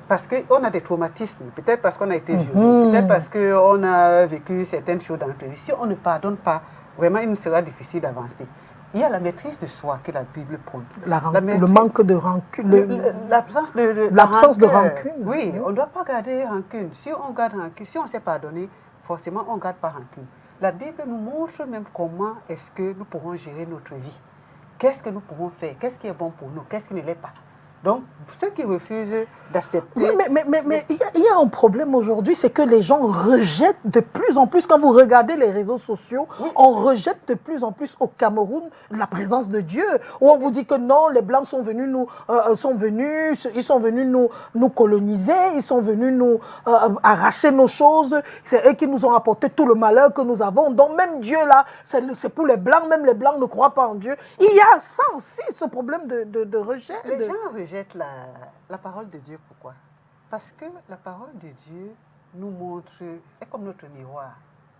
Parce qu'on a des traumatismes, peut-être parce qu'on a été violé, peut-être parce qu'on a vécu certaines choses dans notre vie. Si on ne pardonne pas, vraiment, il nous sera difficile d'avancer. Il y a la maîtrise de soi que la Bible prône. Le manque de rancune. L'absence de rancune. Oui, on ne doit pas garder rancune. Si on garde rancune, si on s'est pardonné, forcément, on ne garde pas rancune. La Bible nous montre même comment est-ce que nous pourrons gérer notre vie. Qu'est-ce que nous pouvons faire? Qu'est-ce qui est bon pour nous? Qu'est-ce qui ne l'est pas? Donc, ceux qui refusent d'accepter... Mais il y a un problème aujourd'hui, c'est que les gens rejettent de plus en plus, quand vous regardez les réseaux sociaux, on rejette de plus en plus au Cameroun la présence de Dieu. Où on vous dit que non, les Blancs sont venus nous coloniser, ils sont venus nous arracher nos choses, c'est eux qui nous ont apporté tout le malheur que nous avons. Donc même Dieu là, c'est pour les Blancs, même les Blancs ne croient pas en Dieu. Il y a ça aussi, ce problème de rejet. Les gens rejettent la parole de Dieu. Pourquoi? Parce que la parole de Dieu nous montre, est comme notre miroir.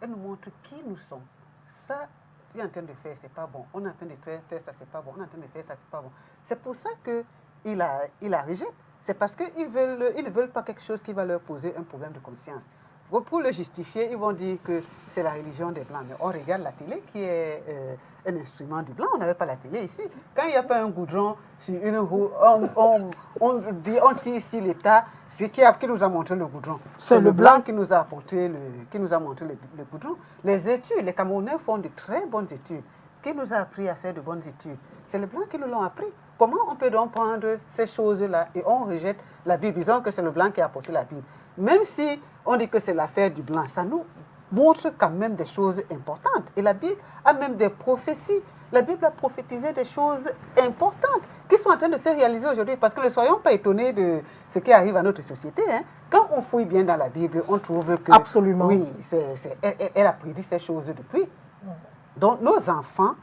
Elle nous montre qui nous sommes. Ça, tu es en train de faire, c'est pas bon. On est en train de faire ça, c'est pas bon. On est en train de faire ça, c'est pas bon. C'est pour ça qu'il la rejette. C'est parce qu'ils ne veulent pas quelque chose qui va leur poser un problème de conscience. Pour le justifier, ils vont dire que c'est la religion des Blancs. Mais on regarde la télé qui est un instrument du Blanc. On n'avait pas la télé ici. Quand il n'y a pas un goudron sur une roue, on tire ici l'État. C'est qui nous a montré le goudron? C'est le Blanc qui nous a montré le goudron. Les études, les Camerounais font de très bonnes études. Qui nous a appris à faire de bonnes études? C'est les Blancs qui nous l'ont appris. Comment on peut donc prendre ces choses-là et on rejette la Bible, disons que c'est le Blanc qui a apporté la Bible? Même si on dit que c'est l'affaire du Blanc, ça nous montre quand même des choses importantes. Et la Bible a même des prophéties. La Bible a prophétisé des choses importantes qui sont en train de se réaliser aujourd'hui. Parce que ne soyons pas étonnés de ce qui arrive à notre société. Hein. Quand on fouille bien dans la Bible, on trouve que... Absolument. Oui, elle a prédit ces choses depuis. Donc nos enfants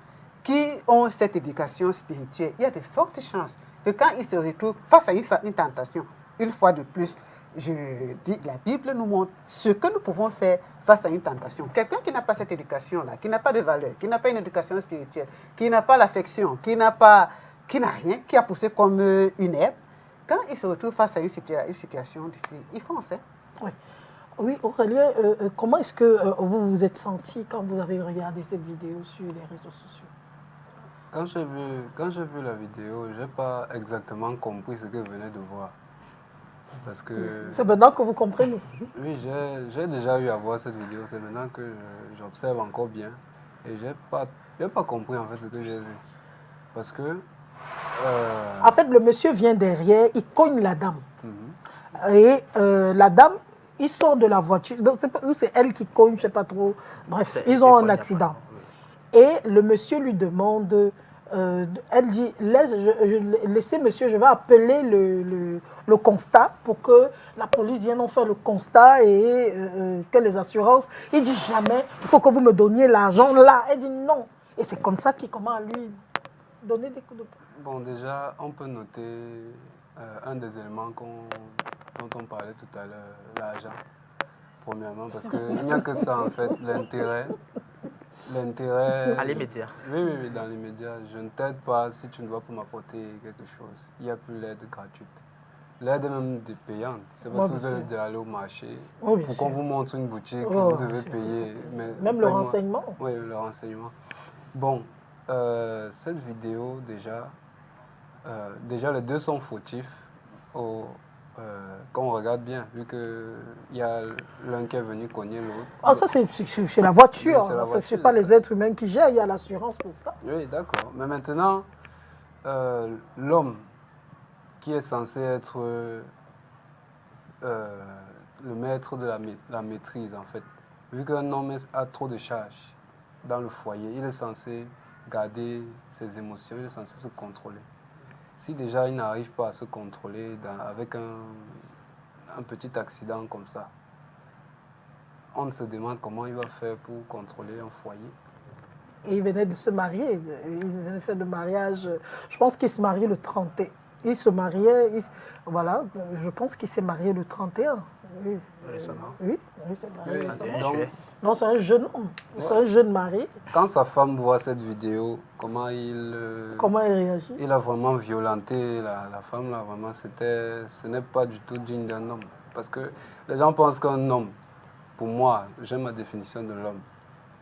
qui ont cette éducation spirituelle, il y a de fortes chances que quand ils se retrouvent face à une tentation, une fois de plus, je dis, la Bible nous montre ce que nous pouvons faire face à une tentation. Quelqu'un qui n'a pas cette éducation-là, qui n'a pas de valeur, qui n'a pas une éducation spirituelle, qui n'a pas l'affection, qui n'a rien, qui a poussé comme une herbe, quand il se retrouve face à une situation difficile, il fonce. Hein? Oui, Aurélien, comment est-ce que vous vous êtes senti quand vous avez regardé cette vidéo sur les réseaux sociaux? Quand j'ai vu la vidéo, je n'ai pas exactement compris ce que je venais de voir. Parce que... C'est maintenant que vous comprenez. Oui, j'ai déjà eu à voir cette vidéo. C'est maintenant que j'observe encore bien. Et je n'ai pas compris en fait ce que j'ai vu. Parce que... En fait, le monsieur vient derrière, il cogne la dame. Mhm. Et la dame, il sort de la voiture. C'est elle qui cogne, je ne sais pas trop. Bref, ils ont un accident. Et le monsieur lui demande, elle dit, laissez monsieur, je vais appeler le constat pour que la police vienne en faire le constat et que les assurances. Il dit jamais, il faut que vous me donniez l'argent là. Elle dit non. Et c'est comme ça qu'il commence à lui donner des coups de poing. Bon, déjà, on peut noter un des éléments dont on parlait tout à l'heure, l'argent, premièrement, parce qu'il n'y a que ça en fait, l'intérêt. À l'immédiat. Oui, dans les médias. Je ne t'aide pas si tu ne vas pas m'apporter quelque chose. Il n'y a plus l'aide gratuite. L'aide est même payante. C'est parce que vous allez aller au marché. Pour qu'on vous montre une boutique, vous devez payer. Même le renseignement. Oui, le renseignement. Bon, cette vidéo, déjà les deux sont fautifs. Quand on regarde bien, vu qu'il y a l'un qui est venu cogner l'autre. Ah, ça, c'est la voiture. Oui, Ce n'est pas les êtres humains qui gèrent, il y a l'assurance pour ça. Oui, d'accord. Mais maintenant, l'homme qui est censé être le maître de la maîtrise, en fait, vu qu'un homme a trop de charges dans le foyer, il est censé garder ses émotions, il est censé se contrôler. Si déjà il n'arrive pas à se contrôler avec un petit accident comme ça, on se demande comment il va faire pour contrôler un foyer. Et il venait de se marier, il venait de faire le mariage, je pense qu'il se marie le 31. Il se mariait, voilà, je pense qu'il s'est marié le 31. Oui. Récemment. Oui, il s'est marié récemment. Donc, non, c'est un jeune homme, c'est un jeune mari. Quand sa femme voit cette vidéo, comment il réagit? Il a vraiment violenté la femme, là, vraiment, ce n'est pas du tout digne d'un homme. Parce que les gens pensent qu'un homme, pour moi, j'aime ma définition de l'homme.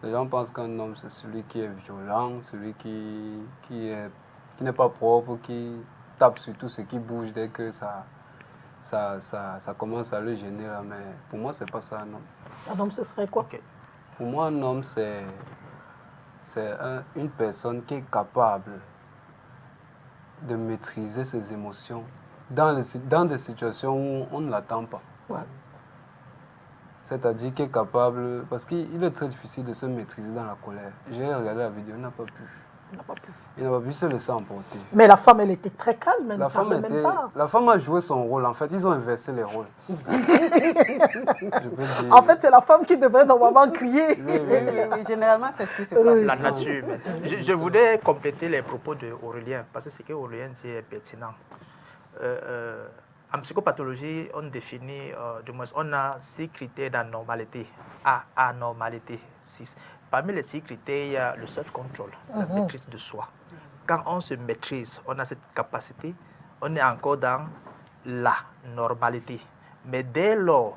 Les gens pensent qu'un homme, c'est celui qui est violent, celui qui n'est pas propre, qui tape sur tout ce qui bouge dès que ça commence à le gêner. Là. Mais pour moi, ce n'est pas ça un homme. Un homme, ce serait quoi? Pour moi, un homme, c'est une personne qui est capable de maîtriser ses émotions dans des situations où on ne l'attend pas. Ouais. C'est-à-dire qu'il est capable, parce qu'il est très difficile de se maîtriser dans la colère. J'ai regardé la vidéo, il n'a pas pu. Il n'a pas pu se laisser emporter. Mais la femme, elle était très calme, elle la femme a joué son rôle. En fait, ils ont inversé les rôles. Je peux dire. En fait, c'est la femme qui devrait normalement crier. Oui, généralement, c'est ce qui se passe. La nature. Je voudrais compléter les propos d'Aurélien, parce que ce qu'Aurélien dit est pertinent. En psychopathologie, on définit, on a 6 critères d'anormalité, anormalité, 6. Parmi les 6 critères, il y a le self-control, la maîtrise de soi. Quand on se maîtrise, on a cette capacité, on est encore dans la normalité. Mais dès lors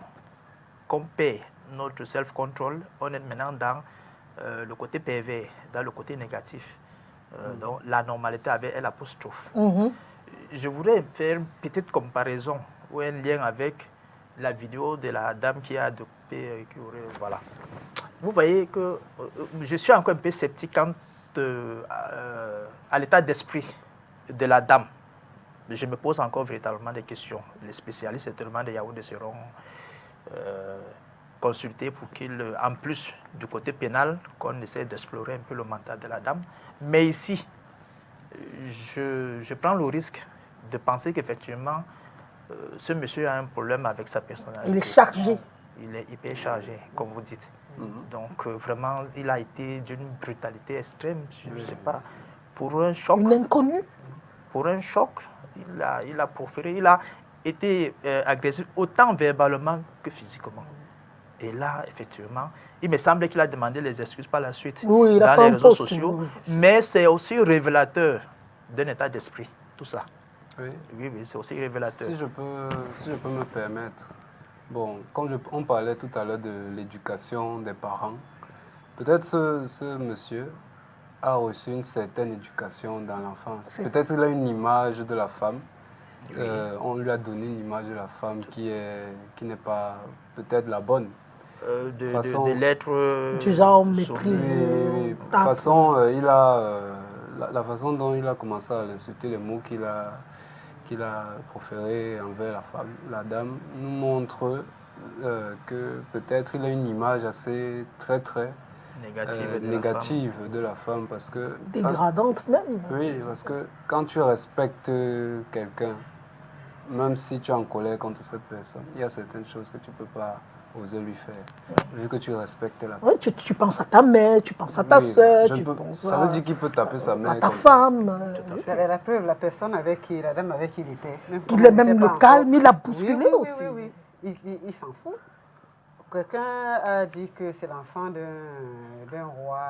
qu'on perd notre self-control, on est maintenant dans le côté pervers, dans le côté négatif. Donc la normalité avec l'apostrophe. Je voudrais faire une petite comparaison ou un lien avec la vidéo de la dame qui a adopté, voilà. Vous voyez que je suis encore un peu sceptique quant à l'état d'esprit de la dame. Je me pose encore véritablement des questions. Les spécialistes certainement de Yaoundé seront consultés pour qu'ils, en plus du côté pénal, qu'on essaie d'explorer un peu le mental de la dame. Mais ici, je prends le risque de penser qu'effectivement, ce monsieur a un problème avec sa personnalité. Il est chargé. Il est hyper chargé, comme vous dites. Donc, vraiment, il a été d'une brutalité extrême, je ne sais pas, pour un choc. Une inconnue. Pour un choc, il a proféré, il a été agressif autant verbalement que physiquement. Et là, effectivement, il me semble qu'il a demandé les excuses par la suite dans les réseaux sociaux. Mais c'est aussi révélateur d'un état d'esprit, tout ça. Oui, c'est aussi révélateur. Si je peux me permettre, bon, comme on parlait tout à l'heure de l'éducation des parents, peut-être ce monsieur a reçu une certaine éducation dans l'enfance. Peut-être qu'il a une image de la femme. On lui a donné une image de la femme qui n'est pas peut-être la bonne. De l'être... du genre méprise. Oui. De toute façon, la façon dont il a commencé à l'insulter, les mots qu'il a proférés envers la femme, la dame, nous montre que peut-être il a une image assez très négative de la femme parce que... Dégradante même. Oui, parce que quand tu respectes quelqu'un, même si tu es en colère contre cette personne, il y a certaines choses que tu ne peux pas oser lui faire, vu que tu respectes la personne. Oui, tu penses à ta mère, tu penses à ta soeur, ça veut dire qu'il peut taper sa mère. À ta femme. La preuve, la personne avec qui, la dame avec qui il était. Il est même le calme, il a bousculé aussi. Oui. Il s'en fout. Quelqu'un a dit que c'est l'enfant d'un roi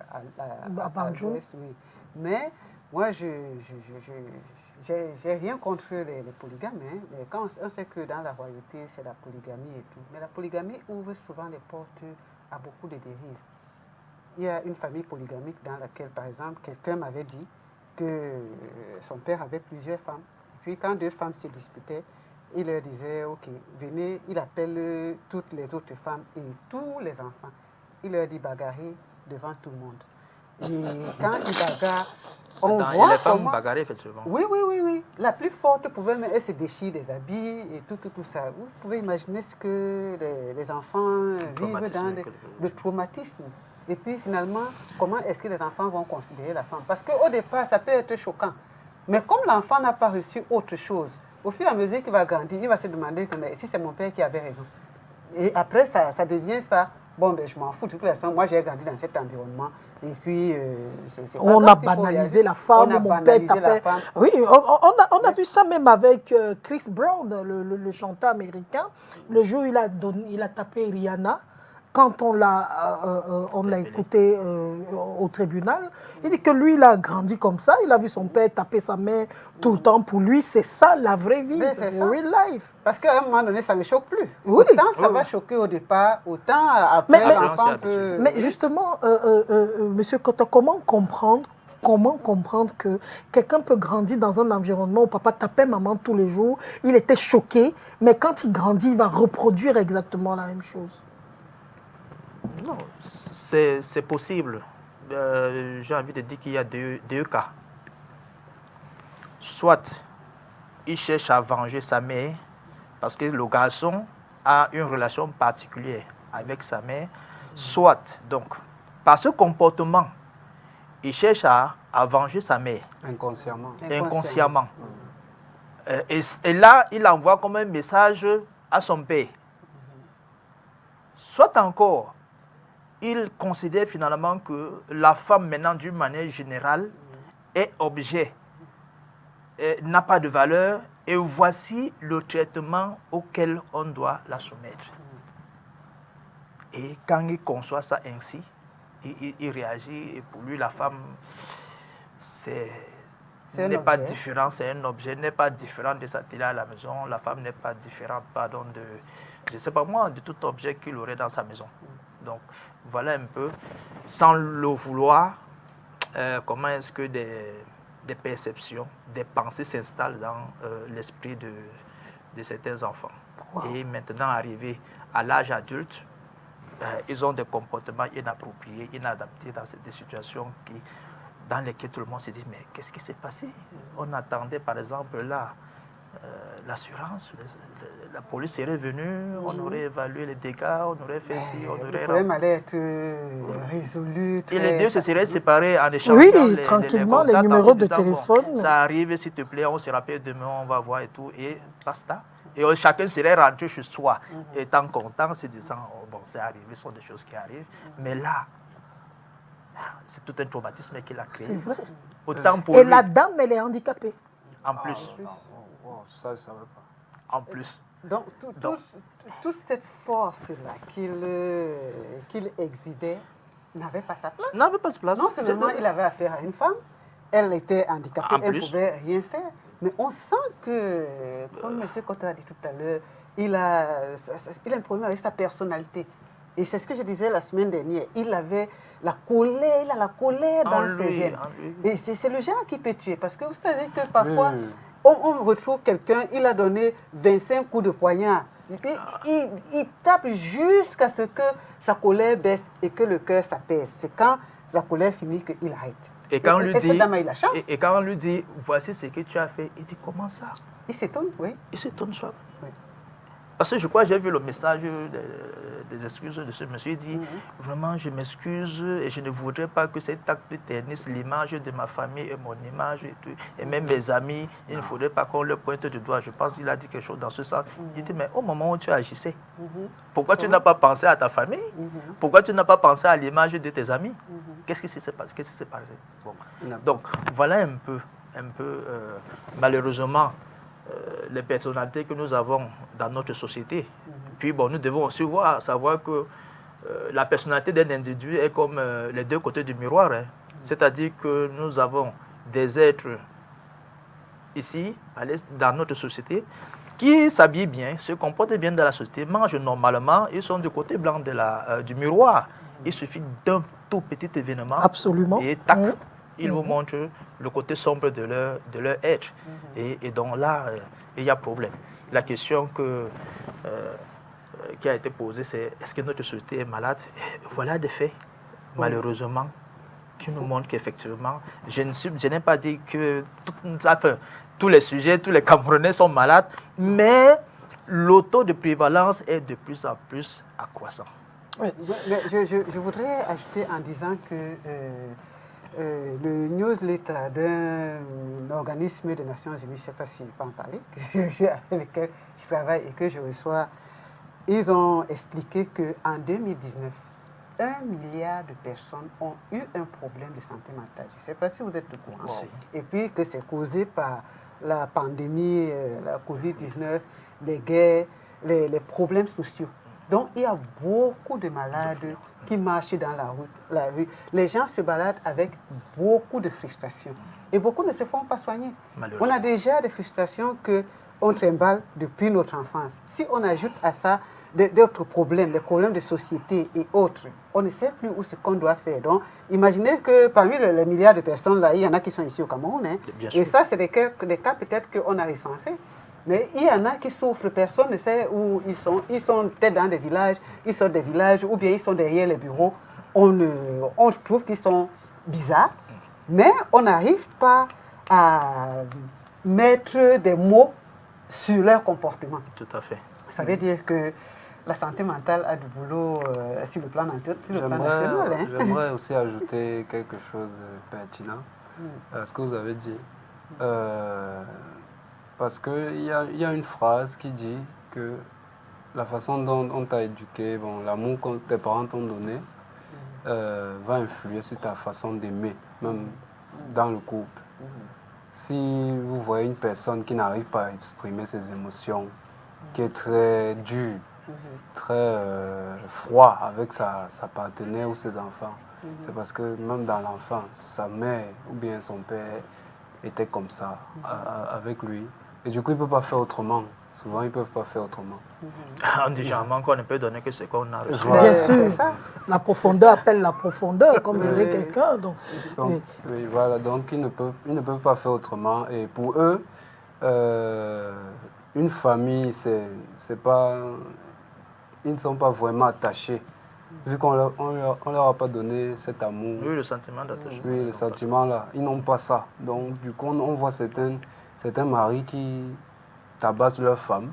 à l'ouest, oui. Mais moi, j'ai rien contre les polygames, hein, mais quand on sait que dans la royauté, c'est la polygamie et tout. Mais la polygamie ouvre souvent les portes à beaucoup de dérives. Il y a une famille polygamique dans laquelle, par exemple, quelqu'un m'avait dit que son père avait plusieurs femmes. Et puis, quand 2 femmes se disputaient, il leur disait, OK, venez, il appelle toutes les autres femmes et tous les enfants. Il leur dit bagarrer devant tout le monde. Et quand il bagarre, on voit les femmes comment... bagarrent, effectivement. Oui. La plus forte pouvait, elle se déchire des habits et tout ça. Vous pouvez imaginer ce que les enfants vivent dans le traumatisme. Et puis finalement, comment est-ce que les enfants vont considérer la femme? Parce qu'au départ, ça peut être choquant. Mais comme l'enfant n'a pas reçu autre chose, au fur et à mesure qu'il va grandir, il va se demander que mais si c'est mon père qui avait raison. Et après, ça devient ça. Bon, ben, je m'en fous. De toute façon, moi, j'ai grandi dans cet environnement. Et puis, on a banalisé la femme. Mon père tapait. Oui, on a vu ça même avec Chris Brown, le chanteur américain. Le jour où il a tapé Rihanna, quand on l'a écouté au tribunal, il dit que lui, il a grandi comme ça. Il a vu son père taper sa mère tout le temps. Pour lui, c'est ça la vraie vie, c'est real life. Parce qu'à un moment donné, ça ne choque plus. Oui. Autant ça va choquer au départ, autant après l'enfant peut... Mais justement, Monsieur Kota, comment comprendre que quelqu'un peut grandir dans un environnement où papa tapait maman tous les jours, il était choqué, mais quand il grandit, il va reproduire exactement la même chose? Non, c'est possible. J'ai envie de dire qu'il y a deux cas. Soit il cherche à venger sa mère parce que le garçon a une relation particulière avec sa mère, soit, donc, par ce comportement, il cherche à venger sa mère. Inconsciemment. Et là, il envoie comme un message à son père. Soit encore, il considère finalement que la femme, maintenant, d'une manière générale, est objet, n'a pas de valeur, et voici le traitement auquel on doit la soumettre. Et quand il conçoit ça ainsi, il réagit, et pour lui, la femme, n'est pas différent, c'est un objet, n'est pas différent de sa télé à la maison, la femme n'est pas différente, pardon, je ne sais pas moi, de tout objet qu'il aurait dans sa maison. Donc, voilà un peu, sans le vouloir, comment est-ce que des perceptions, des pensées s'installent dans l'esprit de certains enfants. Wow. Et maintenant, arrivés à l'âge adulte, ils ont des comportements inappropriés, inadaptés dans des situations dans lesquelles tout le monde se dit, mais qu'est-ce qui s'est passé? On attendait, par exemple, là, l'assurance, la police serait venue, on aurait évalué les dégâts, on aurait fait ci, on aurait... Le problème allait être résolu. Et les deux se seraient séparés en échangeant tranquillement, les numéros de téléphone. Bon, ça arrive, s'il te plaît, on se rappelle demain, on va voir et tout, et basta. Et chacun serait rentré chez soi, étant content, se disant, oh, bon, c'est arrivé, ce sont des choses qui arrivent. Mais là, c'est tout un traumatisme qu'il a créé. C'est vrai. Autant pour et lui. la dame, elle est handicapée. En plus. Ça, je ne savais pas. En plus. Donc, toute cette force-là qu'il exhibait n'avait pas sa place. N'avait pas sa place. Non seulement il avait affaire à une femme, elle était handicapée, elle ne pouvait rien faire. Mais on sent que, comme M. Kota a dit tout à l'heure, il a un problème avec sa personnalité. Et c'est ce que je disais la semaine dernière. Il avait la colère, il a la colère dans ses gènes. Et c'est le genre qui peut tuer. Parce que vous savez que parfois, on retrouve quelqu'un, il a donné 25 coups de poignard. Il tape jusqu'à ce que sa colère baisse et que le cœur s'apaise. C'est quand sa colère finit qu'il arrête. Et quand, et quand on lui dit, voici ce que tu as fait, il dit, comment ça? Il s'étonne, oui. Il s'étonne soi. Oui. Parce que je crois que j'ai vu le message des excuses de ce monsieur. Il dit, vraiment, je m'excuse et je ne voudrais pas que cet acte ternisse l'image de ma famille et mon image et tout. Et même mes amis, il ne faudrait pas qu'on leur pointe du doigt. Je pense qu'il a dit quelque chose dans ce sens. Il dit, mais au moment où tu agissais, pourquoi tu n'as pas pensé à ta famille? Pourquoi tu n'as pas pensé à l'image de tes amis? Qu'est-ce qui s'est passé? Bon. Donc, voilà un peu malheureusement, les personnalités que nous avons dans notre société. Puis bon, nous devons aussi savoir que la personnalité d'un individu est comme les deux côtés du miroir. Hein. C'est-à-dire que nous avons des êtres ici, dans notre société, qui s'habillent bien, se comportent bien dans la société, mangent normalement, ils sont du côté blanc du miroir. Il suffit d'un tout petit événement. Absolument. Et tac, ils vous montrent le côté sombre de leur être. Et donc là, il y a problème. La question qui a été posée, c'est est-ce que notre société est malade? Voilà des faits, malheureusement, qui nous montrent qu'effectivement, je n'ai pas dit que tous les sujets, tous les Camerounais sont malades, mais le taux de prévalence est de plus en plus accroissant. Oui, mais je voudrais ajouter en disant que le newsletter d'un organisme des Nations Unies, je ne sais pas si je peux en parler, avec lequel je travaille et que je reçois, ils ont expliqué qu'en 2019, 1 milliard de personnes ont eu un problème de santé mentale. Je ne sais pas si vous êtes au courant. Wow. Et puis que c'est causé par la pandémie, la Covid-19, les guerres, les problèmes sociaux. Donc, il y a beaucoup de malades qui marchent dans la rue. Les gens se baladent avec beaucoup de frustration. Et beaucoup ne se font pas soigner. On a déjà des frustrations qu'on trimballe depuis notre enfance. Si on ajoute à ça d'autres problèmes, des problèmes de société et autres, on ne sait plus où ce qu'on doit faire. Donc, imaginez que parmi les milliards de personnes, là, il y en a qui sont ici au Cameroun. Hein. Et ça, c'est des cas peut-être qu'on a recensés. Mais il y en a qui souffrent, personne ne sait où ils sont. Ils sont peut-être dans des villages, ils sortent des villages, ou bien ils sont derrière les bureaux. On trouve qu'ils sont bizarres, mais on n'arrive pas à mettre des mots sur leur comportement. Tout à fait. Ça veut dire que la santé mentale a du boulot sur le plan national. Hein? J'aimerais aussi ajouter quelque chose de pertinent à ce que vous avez dit. Parce qu'il y a une phrase qui dit que la façon dont on t'a éduqué, l'amour que tes parents t'ont donné, va influer sur ta façon d'aimer, même dans le couple. Si vous voyez une personne qui n'arrive pas à exprimer ses émotions, qui est très dure, très froid avec sa partenaire ou ses enfants, c'est parce que même dans l'enfance, sa mère ou bien son père était comme ça avec lui. Et du coup, il ne peut pas faire autrement. Souvent, ils ne peuvent pas faire autrement. On dit généralement qu'on ne peut donner que ce qu'on a reçu. Bien sûr, la profondeur appelle la profondeur, comme disait quelqu'un. Donc, oui, voilà, donc ils ne peuvent pas faire autrement. Et pour eux, une famille, c'est pas, ils ne sont pas vraiment attachés. Vu qu'on leur a pas donné cet amour. Oui, le sentiment d'attachement. Oui, le sentiment là. Ils n'ont pas ça. Donc, du coup, on voit certains maris qui tabassent leurs femmes.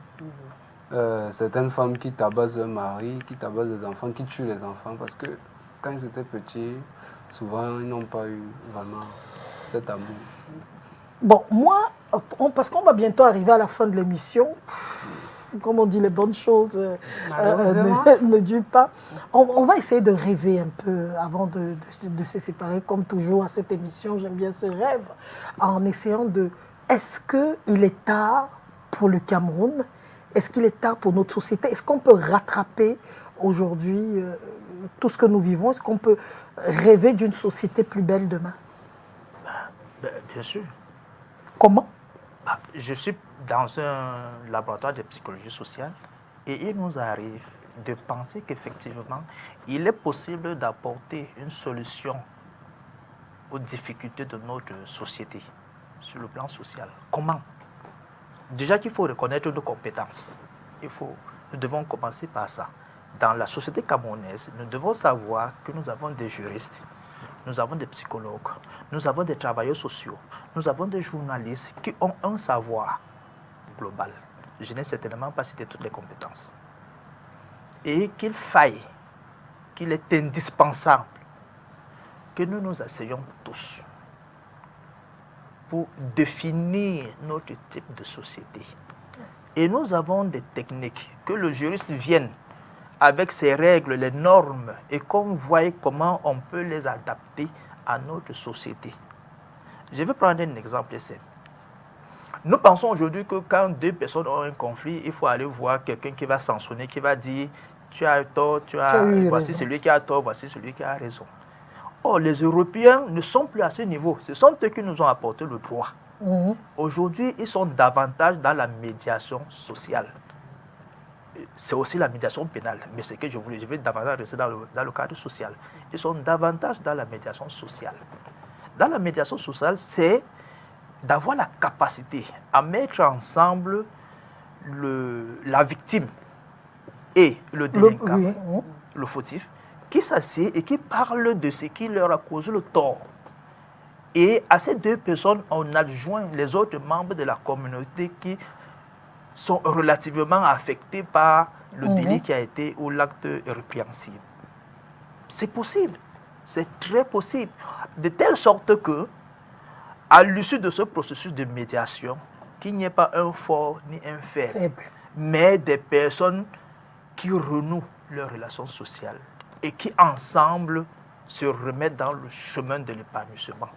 Certaines femmes qui tabassent leur mari, qui tabassent les enfants, qui tuent les enfants. Parce que quand ils étaient petits, souvent, ils n'ont pas eu vraiment cet amour. Bon, moi, parce qu'on va bientôt arriver à la fin de l'émission, comme on dit, les bonnes choses ne durent pas. On va essayer de rêver un peu avant de se séparer, comme toujours à cette émission. J'aime bien ce rêve, en essayant de... Est-ce qu'il est tard pour le Cameroun? Est-ce qu'il est tard pour notre société? Est-ce qu'on peut rattraper aujourd'hui tout ce que nous vivons? Est-ce qu'on peut rêver d'une société plus belle demain? Bien sûr. Comment? Je suis dans un laboratoire de psychologie sociale et il nous arrive de penser qu'effectivement, il est possible d'apporter une solution aux difficultés de notre société sur le plan social. Comment? Déjà qu'il faut reconnaître nos compétences. Nous devons commencer par ça. Dans la société camerounaise, nous devons savoir que nous avons des juristes, nous avons des psychologues, nous avons des travailleurs sociaux, nous avons des journalistes qui ont un savoir global. Je n'ai certainement pas cité toutes les compétences. Et qu'il est indispensable que nous nous asseyions tous pour définir notre type de société. Et nous avons des techniques, que le juriste vienne avec ses règles, les normes, et qu'on voie comment on peut les adapter à notre société. Je vais prendre un exemple simple. Nous pensons aujourd'hui que quand deux personnes ont un conflit, il faut aller voir quelqu'un qui va sanctionner, qui va dire « tu as tort, voici celui qui a tort, voici celui qui a raison ». Or, les Européens ne sont plus à ce niveau. Ce sont eux qui nous ont apporté le droit. Aujourd'hui, ils sont davantage dans la médiation sociale. C'est aussi la médiation pénale, mais c'est que je vais davantage rester dans le cadre social. Ils sont davantage dans la médiation sociale. Dans la médiation sociale, c'est d'avoir la capacité à mettre ensemble la victime et le délinquant, le fautif, qui s'assied et qui parle de ce qui leur a causé le tort. Et à ces deux personnes, on adjoint les autres membres de la communauté qui sont relativement affectés par le délit qui a été ou l'acte répréhensible. C'est possible, c'est très possible, de telle sorte que, à l'issue de ce processus de médiation, qu'il n'y ait pas un fort ni un faible, mais des personnes qui renouent leurs relations sociales et qui, ensemble, se remettent dans le chemin de l'épanouissement.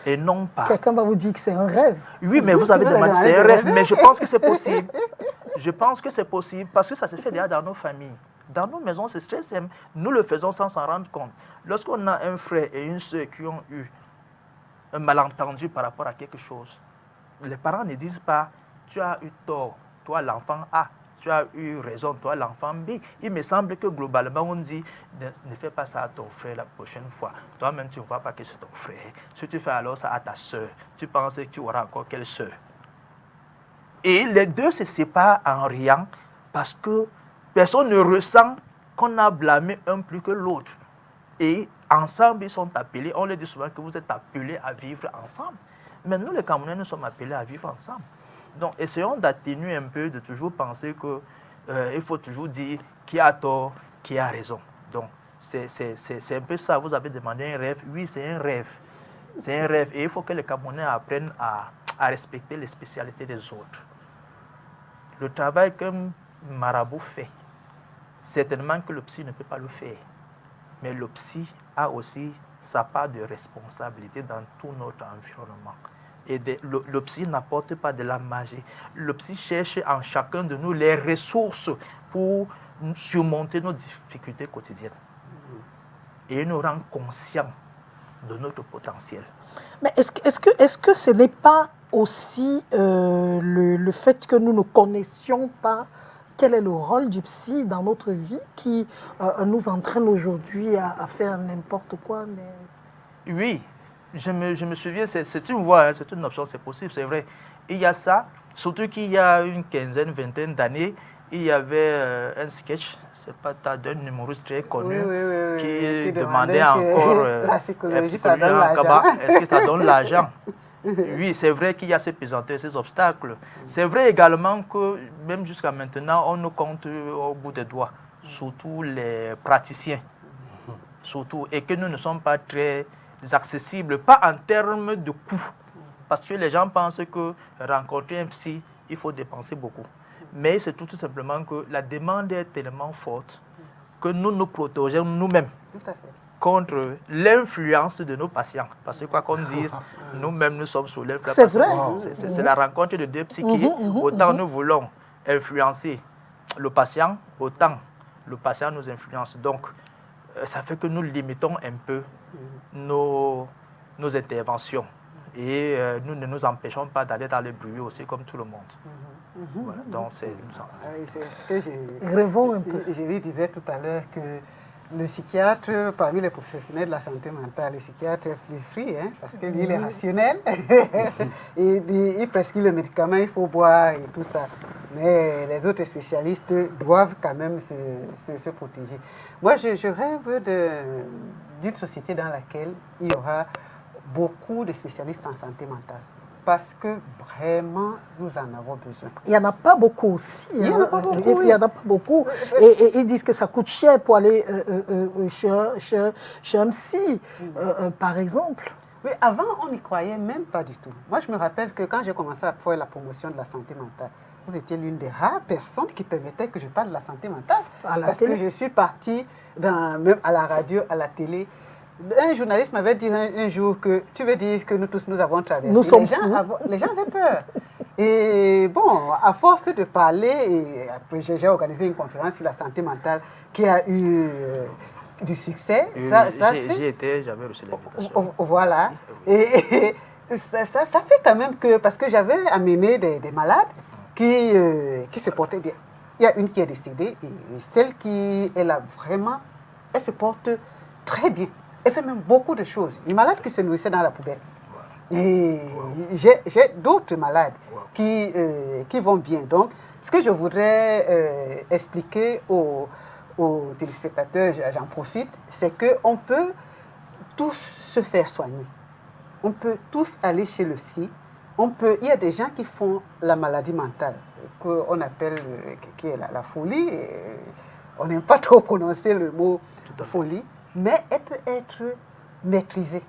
Et non pas... Quelqu'un va vous dire que c'est un rêve. Oui, mais vous avez demandé, c'est un rêve, mais je pense que c'est possible. Je pense que c'est possible parce que ça se fait déjà dans nos familles. Dans nos maisons, c'est très simple. Nous le faisons sans s'en rendre compte. Lorsqu'on a un frère et une soeur qui ont eu un malentendu par rapport à quelque chose, les parents ne disent pas « tu as eu tort, toi l'enfant A ». Tu as eu raison, toi, l'enfant B. Il me semble que globalement, on dit ne fais pas ça à ton frère la prochaine fois. Toi-même, tu ne vois pas que c'est ton frère. Si tu fais alors ça à ta soeur, tu penses que tu auras encore quelle soeur? Et les deux se séparent en riant parce que personne ne ressent qu'on a blâmé un plus que l'autre. Et ensemble, ils sont appelés, on leur dit souvent que vous êtes appelés à vivre ensemble. Mais nous, les Camerounais, nous sommes appelés à vivre ensemble. Donc, essayons d'atténuer un peu, de toujours penser qu'il faut toujours dire qui a tort, qui a raison. Donc, c'est un peu ça. Vous avez demandé un rêve. Oui, c'est un rêve. C'est un rêve. Et il faut que les Camerounais apprennent à respecter les spécialités des autres. Le travail qu'un marabout fait, certainement que le psy ne peut pas le faire. Mais le psy a aussi sa part de responsabilité dans tout notre environnement. Et le psy n'apporte pas de la magie. Le psy cherche en chacun de nous les ressources pour surmonter nos difficultés quotidiennes. Et il nous rend conscients de notre potentiel. Mais est-ce que ce n'est pas aussi le fait que nous ne connaissions pas quel est le rôle du psy dans notre vie qui nous entraîne aujourd'hui à faire n'importe quoi? Oui. Je me souviens, c'est une voie, hein, c'est une option, c'est possible, c'est vrai. Il y a ça, surtout qu'il y a une quinzaine, vingtaine d'années, il y avait un sketch, c'est pas d'un humoriste très connu, qui demandait encore la psychologie, est-ce que ça donne l'argent? Oui, c'est vrai qu'il y a ces pesanteurs, ces obstacles. C'est vrai également que même jusqu'à maintenant, on nous compte au bout des doigts, surtout les praticiens, surtout, et que nous ne sommes pas très accessibles, pas en termes de coûts, parce que les gens pensent que rencontrer un psy, il faut dépenser beaucoup. Mais c'est tout simplement que la demande est tellement forte que nous nous protégeons nous-mêmes contre l'influence de nos patients. Parce que quoi qu'on dise, nous-mêmes nous sommes sous l'influence. C'est vrai. C'est la rencontre de deux psychiques. Autant nous voulons influencer le patient, autant le patient nous influence. Donc, ça fait que nous limitons un peu nos interventions. Et nous ne nous empêchons pas d'aller dans le bruit aussi comme tout le monde. Voilà, donc c'est ce que Rêvons un peu. Je lui disais tout à l'heure que le psychiatre, parmi les professionnels de la santé mentale, le psychiatre est plus free, hein, parce que lui, il est rationnel. Il prescrit le médicament, il faut boire et tout ça. Mais les autres spécialistes doivent quand même se protéger. Moi, je rêve d'une société dans laquelle il y aura beaucoup de spécialistes en santé mentale. Parce que vraiment, nous en avons besoin. Il n'y en a pas beaucoup aussi. Il n'y en a pas beaucoup. Il n'y en a pas beaucoup. Et ils disent que ça coûte cher pour aller chez un psy, par exemple. Oui, avant, on n'y croyait même pas du tout. Moi, je me rappelle que quand j'ai commencé à faire la promotion de la santé mentale, vous étiez l'une des rares personnes qui permettait que je parle de la santé mentale. Parce que je suis partie, même à la radio, à la télé. Un journaliste m'avait dit un jour que tu veux dire que nous tous nous avons traversé. Nous sommes fous. Les gens avaient peur. Et bon, à force de parler, et après j'ai organisé une conférence sur la santé mentale qui a eu du succès. J'y étais, j'avais reçu l'invitation. Voilà. Et ça fait quand même que, parce que j'avais amené des malades qui se portaient bien. Il y a une qui est décédée et celle qui est là vraiment, elle se porte très bien. Elle fait même beaucoup de choses. Une malade qui se nourrissait dans la poubelle. Et j'ai d'autres malades qui vont bien. Donc, ce que je voudrais expliquer aux téléspectateurs, j'en profite, c'est qu'on peut tous se faire soigner. On peut tous aller chez le psy. Il y a des gens qui font la maladie mentale, qu'on appelle qui est la folie. On n'aime pas trop prononcer le mot folie, mais elle peut être maîtrisée.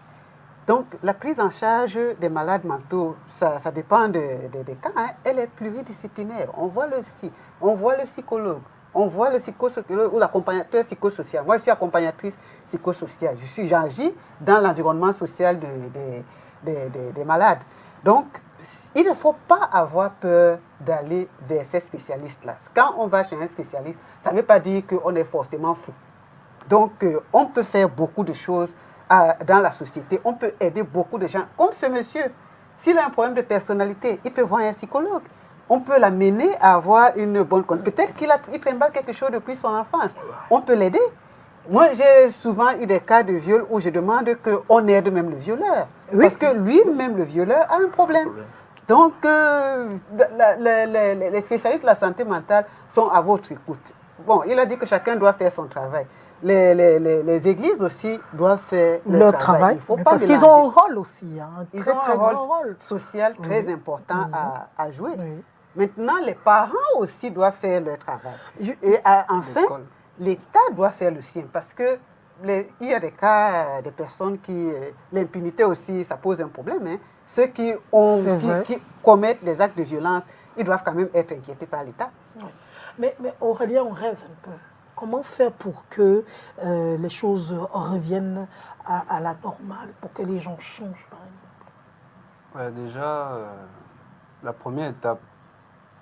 Donc, la prise en charge des malades mentaux, ça dépend des cas, hein. Elle est pluridisciplinaire. On voit le psy, on voit le psychologue, on voit le psychosociologue ou l'accompagnateur psychosocial. Moi, je suis accompagnatrice psychosociale. J'agis dans l'environnement social des malades. Donc, il ne faut pas avoir peur d'aller vers ces spécialistes-là. Quand on va chez un spécialiste, ça ne veut pas dire qu'on est forcément fou. Donc, on peut faire beaucoup de choses dans la société. On peut aider beaucoup de gens. Comme ce monsieur, s'il a un problème de personnalité, il peut voir un psychologue. On peut l'amener à avoir une bonne conduite. Peut-être qu'il trimballe quelque chose depuis son enfance. On peut l'aider. Moi, j'ai souvent eu des cas de viol où je demande qu'on aide même le violeur. Oui. Parce que lui-même, le violeur, a un problème. Donc, les spécialistes de la santé mentale sont à votre écoute. Bon, il a dit que chacun doit faire son travail. Les églises aussi doivent faire leur travail. Il faut pas parce qu'ils ont un rôle aussi. Hein, ils ont un rôle social très important à jouer. Oui. Maintenant, les parents aussi doivent faire leur travail. Et enfin, l'État doit faire le sien. Parce que il y a des cas, des personnes qui... L'impunité aussi, ça pose un problème. Hein. Ceux qui commettent des actes de violence, ils doivent quand même être inquiétés par l'État. Oui. Mais Aurélien, on rêve un peu. Comment faire pour que les choses reviennent à la normale, pour que les gens changent, par exemple? Déjà, la première étape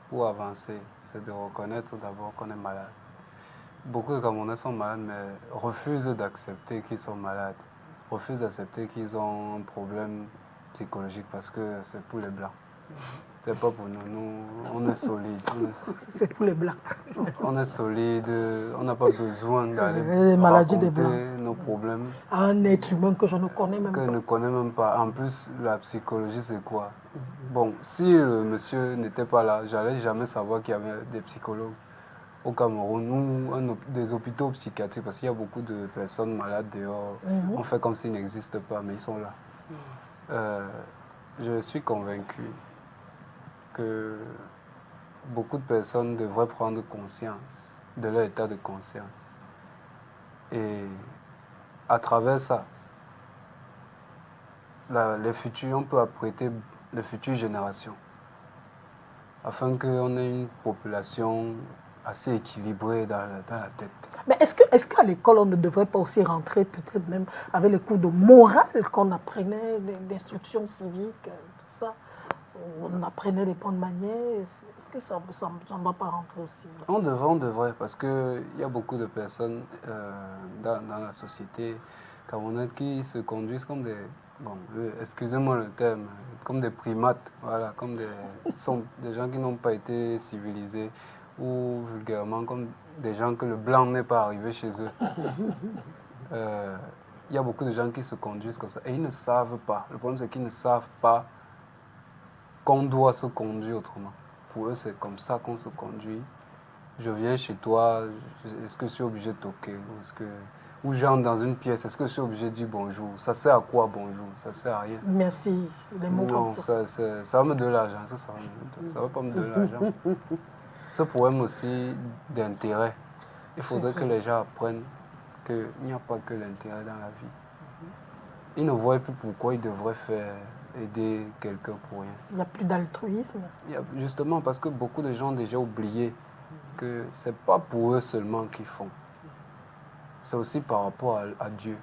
pour avancer, c'est de reconnaître d'abord qu'on est malade. Beaucoup de Camerounais sont malades, mais refusent d'accepter qu'ils sont malades, refusent d'accepter qu'ils ont un problème psychologique parce que c'est pour les Blancs. C'est pas pour nous. Nous, on est solide. C'est pour les Blancs. On est solide. On n'a pas besoin d'aller raconter nos problèmes. À un être humain que je ne connais même pas. Que je ne connais même pas. En plus, la psychologie, c'est quoi? Bon, si le monsieur n'était pas là, j'allais jamais savoir qu'il y avait des psychologues au Cameroun. Nous, des hôpitaux psychiatriques, parce qu'il y a beaucoup de personnes malades dehors. On fait comme s'ils n'existent pas, mais ils sont là. Je suis convaincu que beaucoup de personnes devraient prendre conscience de leur état de conscience. Et à travers ça, on peut apprêter les futures générations afin qu'on ait une population assez équilibrée dans la tête. Mais est-ce qu'à l'école, on ne devrait pas aussi rentrer peut-être même avec les cours de morale qu'on apprenait, d'instruction civique, tout ça? On apprenait les bonnes manières. Est-ce que ça ne va pas rentrer aussi? On devrait, parce qu'il y a beaucoup de personnes dans la société camerounaise qui se conduisent comme bon, excusez-moi le terme, comme des primates, voilà, comme des gens qui n'ont pas été civilisés, ou vulgairement comme des gens que le blanc n'est pas arrivé chez eux. Il y a beaucoup de gens qui se conduisent comme ça et ils ne savent pas. Le problème, c'est qu'ils ne savent pas qu'on doit se conduire autrement. Pour eux, c'est comme ça qu'on se conduit. Je viens chez toi, est-ce que je suis obligé de toquer? Ou j'entre dans une pièce, est-ce que je suis obligé de dire bonjour? Ça sert à quoi bonjour? Ça sert à rien. Merci. Les mots Non, comme ça. ça va me donner l'argent, ça ne va pas me donner l'argent. Ce problème aussi d'intérêt, il faudrait que les gens apprennent qu'il n'y a pas que l'intérêt dans la vie. Ils ne voient plus pourquoi ils devraient aider quelqu'un pour rien. Il n'y a plus d'altruisme. Justement, parce que beaucoup de gens ont déjà oublié que ce n'est pas pour eux seulement qu'ils font. C'est aussi par rapport à Dieu.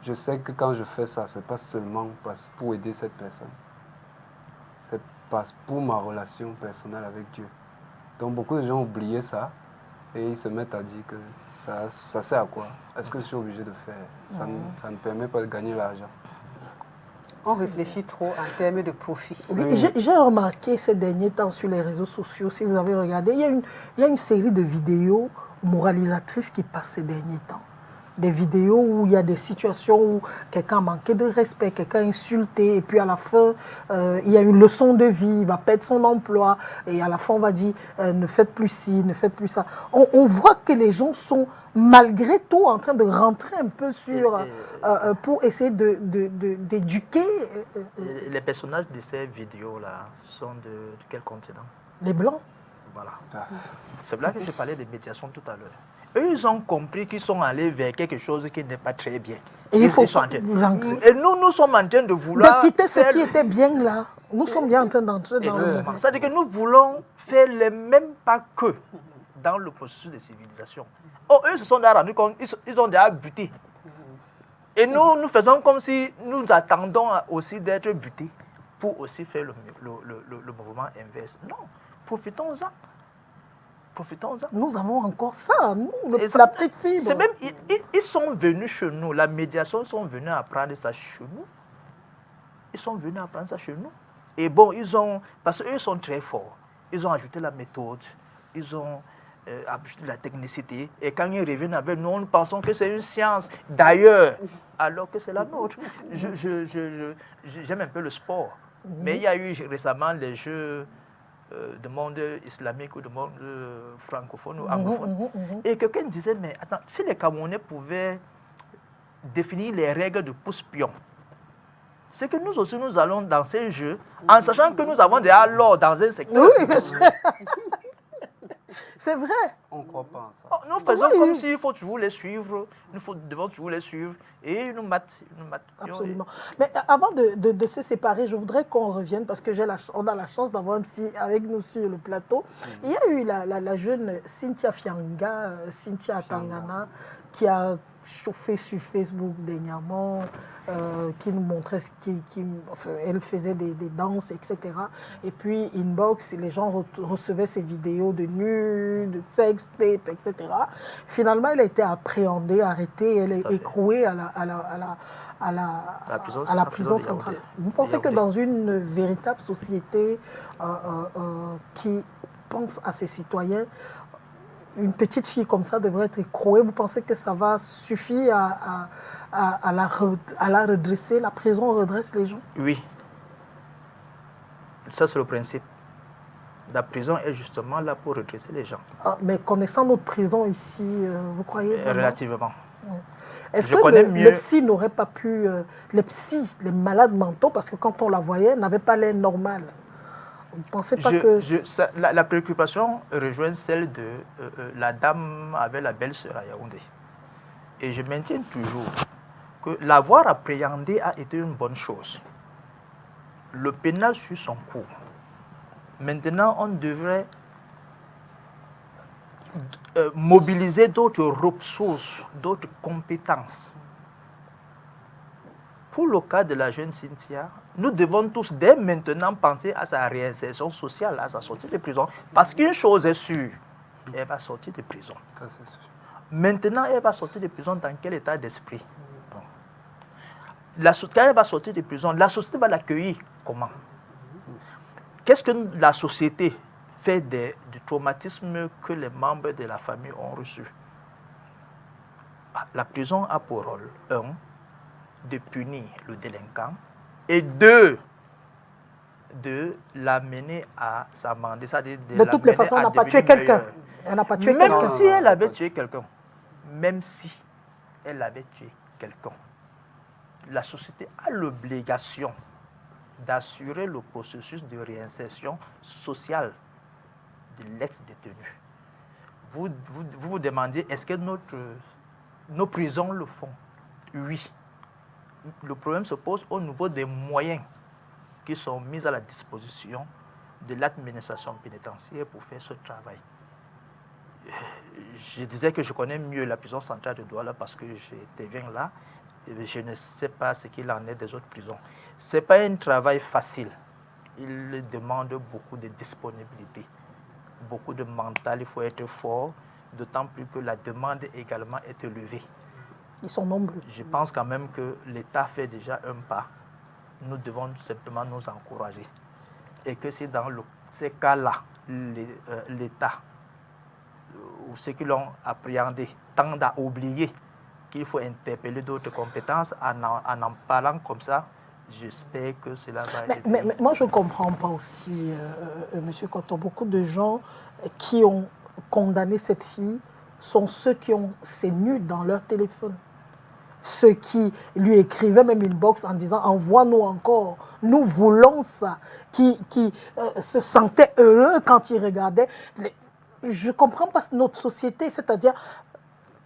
Je sais que quand je fais ça, ce n'est pas seulement pour aider cette personne. C'est pour ma relation personnelle avec Dieu. Donc beaucoup de gens ont oublié ça et ils se mettent à dire que ça sert à quoi? Est-ce que je suis obligé de faire? Ça ne permet pas de gagner l'argent. On réfléchit trop en termes de profit. Oui, j'ai remarqué ces derniers temps sur les réseaux sociaux, si vous avez regardé, il y a une série de vidéos moralisatrices qui passent ces derniers temps. Des vidéos où il y a des situations où quelqu'un a manqué de respect, quelqu'un a insulté, et puis à la fin, il y a une leçon de vie, il va perdre son emploi, et à la fin, on va dire, ne faites plus ci, ne faites plus ça. On voit que les gens sont, malgré tout, en train de rentrer un peu pour essayer d'éduquer. Les personnages de ces vidéos-là sont de quel continent? Les Blancs. Voilà. C'est là que je parlais de médiation tout à l'heure. Eux, ils ont compris qu'ils sont allés vers quelque chose qui n'est pas très bien. Et il faut et nous sommes en train de vouloir... De quitter ce qui était bien là. Nous sommes bien en train d'entrer dans le... C'est-à-dire que nous voulons faire les mêmes pas qu'eux dans le processus de civilisation. Oh, eux se sont déjà rendus compte, ils ont déjà buté. Et nous faisons comme si nous attendons aussi d'être butés pour aussi faire le mouvement inverse. Non, profitons-en. Profitons-en. Nous avons encore ça, nous, la petite fille. C'est même, ils sont venus chez nous, la médiation, ils sont venus apprendre ça chez nous. Ils sont venus apprendre ça chez nous. Et bon, parce qu'eux sont très forts. Ils ont ajouté la méthode, ils ont ajouté la technicité. Et quand ils reviennent avec nous, nous pensons que c'est une science d'ailleurs, alors que c'est la nôtre. J'aime un peu le sport. Mais il y a eu récemment les Jeux du monde islamique ou du monde francophone ou anglophone. Et quelqu'un disait, mais attends, si les Camerounais pouvaient définir les règles de pouce-pion, c'est que nous aussi, nous allons dans ces jeux, en sachant que nous avons déjà l'or dans un secteur. Oui, bien sûr. C'est vrai. On ne croit pas en ça. Nous faisons comme s'il faut toujours les suivre, nous devons toujours les suivre, et ils nous matent. Absolument. Mais avant de se séparer, je voudrais qu'on revienne, parce qu'on a la chance d'avoir un psy avec nous sur le plateau. Il y a eu la jeune Cynthia Fianga, Cynthia Tangana, qui a chauffé sur Facebook dernièrement, qui nous montrait elle faisait des danses, etc. Et puis, inbox, les gens recevaient ces vidéos de nus, de sex tape, etc. Finalement, elle a été appréhendée, arrêtée, elle est écrouée à la prison centrale. Vous pensez que dans une véritable société qui pense à ses citoyens, une petite fille comme ça devrait être écrouée? Vous pensez que ça va suffire à la redresser? La prison redresse les gens? Oui. Ça, c'est le principe. La prison est justement là pour redresser les gens. Mais connaissant notre prison ici, vous croyez vraiment? Relativement. Est-ce que le psy n'aurait pas pu... les malades mentaux, parce que quand on la voyait, n'avaient pas l'air normal. Vous ne pensez pas que... la préoccupation rejoint celle de la dame avec la belle-sœur à Yaoundé. Et je maintiens toujours que l'avoir appréhendé a été une bonne chose. Le pénal suit son cours. Maintenant, on devrait mobiliser d'autres ressources, d'autres compétences. Pour le cas de la jeune Cynthia, nous devons tous dès maintenant penser à sa réinsertion sociale, à sa sortie de prison. Parce qu'une chose est sûre, elle va sortir de prison. Ça, c'est sûr. Maintenant, elle va sortir de prison dans quel état d'esprit? quand elle va sortir de prison, la société va l'accueillir comment? Qu'est-ce que la société fait du traumatisme que les membres de la famille ont reçu? La prison a pour rôle, 1, de punir le délinquant, et 2, de l'amener à s'amender. De toutes les façons, on n'a pas tué quelqu'un. Elle n'a pas tué quelqu'un. Même si elle avait tué quelqu'un, même si elle avait tué quelqu'un, la société a l'obligation d'assurer le processus de réinsertion sociale de l'ex-détenu. Vous demandez, est-ce que nos prisons le font? Oui. Le problème se pose au niveau des moyens qui sont mis à la disposition de l'administration pénitentiaire pour faire ce travail. Je disais que je connais mieux la prison centrale de Douala parce que j'interviens là. Et je ne sais pas ce qu'il en est des autres prisons. Ce n'est pas un travail facile. Il demande beaucoup de disponibilité, beaucoup de mental. Il faut être fort, d'autant plus que la demande également est élevée. Ils sont nombreux. Je pense quand même que l'État fait déjà un pas. Nous devons simplement nous encourager. Et que si dans ces cas-là, l'État ou ceux qui l'ont appréhendé tendent à oublier qu'il faut interpeller d'autres compétences en parlant comme ça, j'espère que cela va aider. Mais moi, je ne comprends pas aussi, Monsieur Cotton, beaucoup de gens qui ont condamné cette fille sont ceux qui ont ces nudes dans leur téléphone. Ceux qui lui écrivaient même une box en disant « envoie-nous encore, nous voulons ça », qui se sentaient heureux quand ils regardaient. Je ne comprends pas notre société, c'est-à-dire,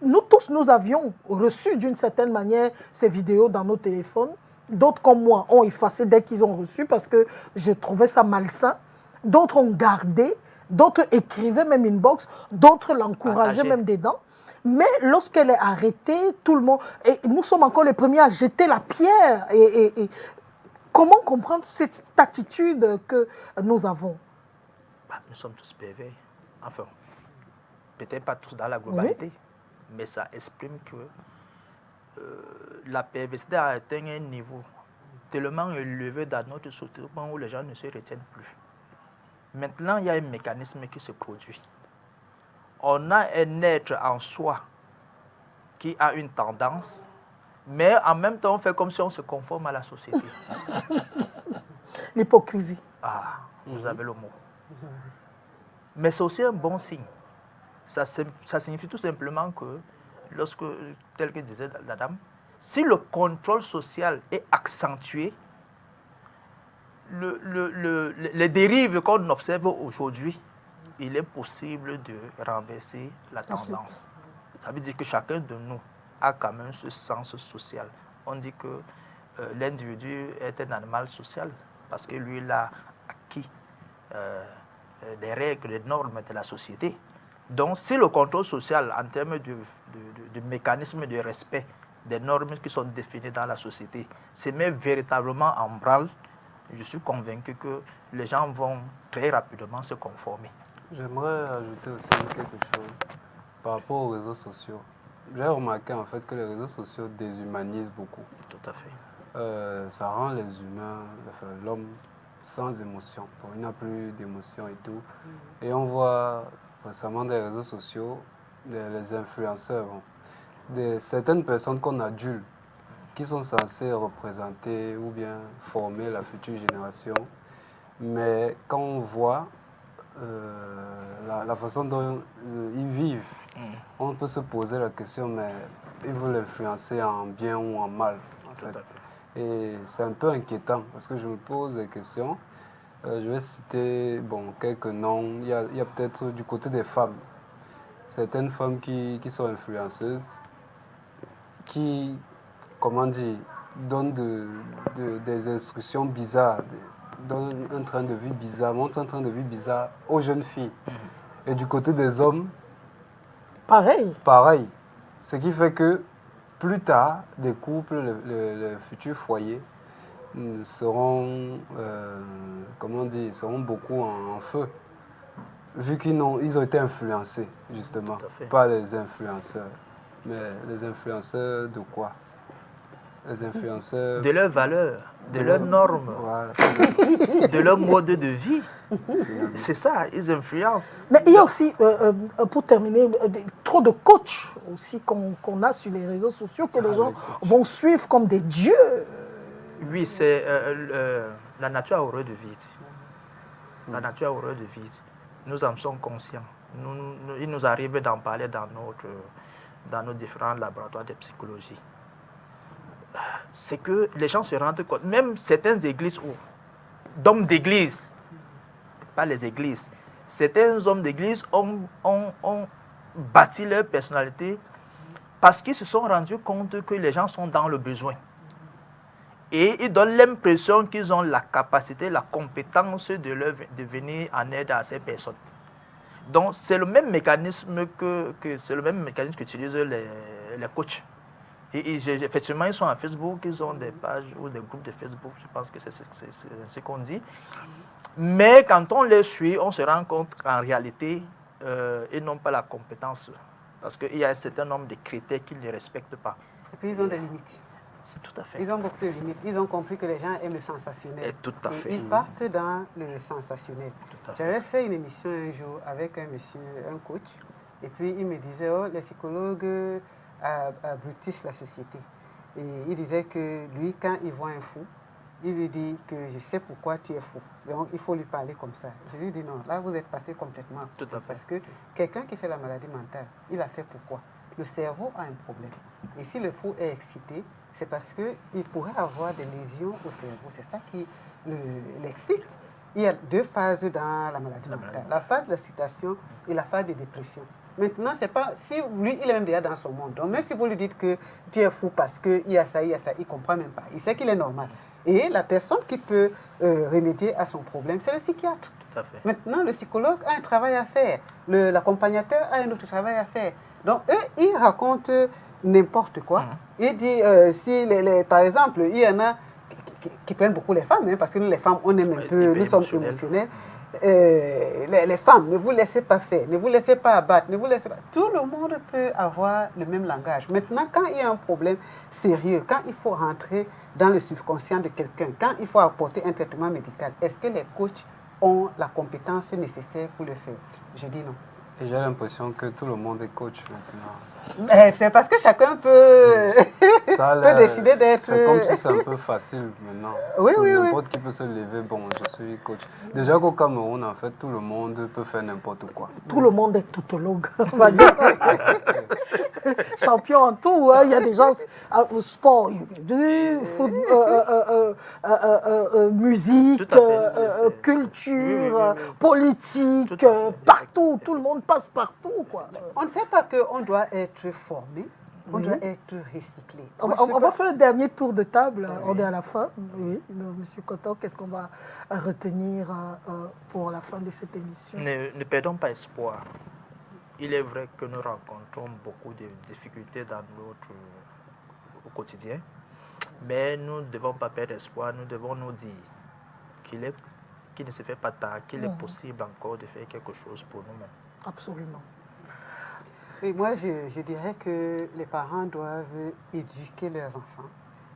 nous tous, nous avions reçu d'une certaine manière ces vidéos dans nos téléphones. D'autres comme moi ont effacé dès qu'ils ont reçu parce que je trouvais ça malsain. D'autres ont gardé, d'autres écrivaient même une box, d'autres l'encourageaient même dedans. Mais lorsqu'elle est arrêtée, tout le monde... Et nous sommes encore les premiers à jeter la pierre. Et comment comprendre cette attitude que nous avons? Nous sommes tous pervers. Enfin, peut-être pas tous dans la globalité, oui, mais ça exprime que la perversité a atteint un niveau tellement élevé dans notre société où les gens ne se retiennent plus. Maintenant, il y a un mécanisme qui se produit. On a un être en soi qui a une tendance, mais en même temps, on fait comme si on se conforme à la société. L'hypocrisie. Ah, vous avez le mot. Mais c'est aussi un bon signe. Ça signifie tout simplement que, lorsque, tel que disait la dame, si le contrôle social est accentué, les dérives qu'on observe aujourd'hui, il est possible de renverser la tendance. Ça veut dire que chacun de nous a quand même ce sens social. On dit que l'individu est un animal social parce que lui, il a acquis des règles, des normes de la société. Donc, si le contrôle social, en termes de mécanisme de respect des normes qui sont définies dans la société, se met véritablement en branle, je suis convaincu que les gens vont très rapidement se conformer. J'aimerais ajouter aussi quelque chose par rapport aux réseaux sociaux. J'ai remarqué en fait que les réseaux sociaux déshumanisent beaucoup. Tout à fait. Ça rend les humains, enfin, l'homme sans émotion. Bon, il n'a plus d'émotion et tout. Et on voit récemment des réseaux sociaux, les influenceurs, certaines personnes qu'on adule, qui sont censées représenter ou bien former la future génération. Mais quand on voit la façon dont ils vivent, on peut se poser la question, mais ils veulent influencer en bien ou en mal, en fait. Et c'est un peu inquiétant, parce que je me pose des questions. Je vais citer quelques noms. Il y a peut-être du côté des femmes, certaines femmes qui sont influenceuses, qui, comment dire, donnent des instructions bizarres, donnent un train de vie bizarre, montrent un train de vie bizarre aux jeunes filles. Et du côté des hommes, pareil. Ce qui fait que plus tard, des couples, le futur foyer, seront, seront beaucoup en feu, vu qu'ils ont été influencés, justement, par les influenceurs. Mais les influenceurs de quoi? les influenceurs. De leurs valeurs, de leurs normes, Voilà. de leur mode de vie. C'est ça, ils influencent. Mais il y a aussi, pour terminer, trop de coachs aussi qu'on a sur les réseaux sociaux que les gens vont suivre comme des dieux. Oui, c'est la nature a horreur de vide. La nature a horreur de vide. Nous en sommes conscients. Il nous arrive d'en parler dans nos différents laboratoires de psychologie. C'est que les gens se rendent compte, même certaines églises d'hommes d'église, pas les églises, certains hommes d'église ont bâti leur personnalité parce qu'ils se sont rendus compte que les gens sont dans le besoin. Et ils donnent l'impression qu'ils ont la capacité, la compétence de venir en aide à ces personnes. Donc c'est le même mécanisme qu'utilisent les coachs. Et effectivement, ils sont à Facebook, ils ont des pages ou des groupes de Facebook, je pense que c'est ce qu'on dit. Mais quand on les suit, on se rend compte qu'en réalité, ils n'ont pas la compétence. Parce qu'il y a un certain nombre de critères qu'ils ne respectent pas. Et puis ils ont des limites. C'est tout à fait. Ils ont beaucoup de limites. Ils ont compris que les gens aiment le sensationnel. Et tout à fait. Et ils partent dans le sensationnel. J'avais fait une émission un jour avec un monsieur, un coach, et puis il me disait, oh, les psychologues abrutissent la société. Et il disait que lui, quand il voit un fou, il lui dit que je sais pourquoi tu es fou. Donc il faut lui parler comme ça. Je lui dis non, là vous êtes passé complètement. Tout à fait. Parce que quelqu'un qui fait la maladie mentale, il a fait pourquoi? Le cerveau a un problème. Et si le fou est excité, c'est parce qu'il pourrait avoir des lésions au cerveau. C'est ça qui l'excite. Il y a deux phases dans la maladie mentale. La phase de l'excitation et la phase de dépression. Maintenant, c'est pas si lui, il est même déjà dans son monde. Donc, même si vous lui dites que tu es fou parce qu'il y a ça, il ne comprend même pas. Il sait qu'il est normal. Et la personne qui peut remédier à son problème, c'est le psychiatre. Tout à fait. Maintenant, le psychologue a un travail à faire. L'accompagnateur a un autre travail à faire. Donc, eux, ils racontent n'importe quoi. Il dit, si par exemple, il y en a qui prennent beaucoup les femmes, hein, parce que nous, les femmes, on aime un peu, nous sommes émotionnels. Les femmes, ne vous laissez pas faire, ne vous laissez pas abattre, ne vous laissez pas... Tout le monde peut avoir le même langage. Maintenant, quand il y a un problème sérieux, quand il faut rentrer dans le subconscient de quelqu'un, quand il faut apporter un traitement médical, est-ce que les coachs ont la compétence nécessaire pour le faire? Je dis non. Et j'ai l'impression que tout le monde est coach maintenant. C'est parce que chacun peut, peut décider d'être... C'est comme si c'est un peu facile maintenant. Oui, oui, oui. N'importe qui peut se lever, bon, je suis coach. Déjà qu'au Cameroun, en fait, tout le monde peut faire n'importe quoi. Tout le monde est toutologue, on va dire. Champion en tout, hein. Il y a des gens au sport, du foot, musique, culture, politique, partout, tout le monde passe partout, quoi. On ne sait pas qu'on doit être formé, on doit être recyclé. On va faire un dernier tour de table, on est à la fin. Oui, Monsieur Koto, qu'est-ce qu'on va retenir pour la fin de cette émission? Ne perdons pas espoir. Il est vrai que nous rencontrons beaucoup de difficultés au quotidien, mais nous ne devons pas perdre espoir, nous devons nous dire qu'il ne se fait pas tard, qu'il est possible encore de faire quelque chose pour nous-mêmes. Absolument. Et moi, je dirais que les parents doivent éduquer leurs enfants.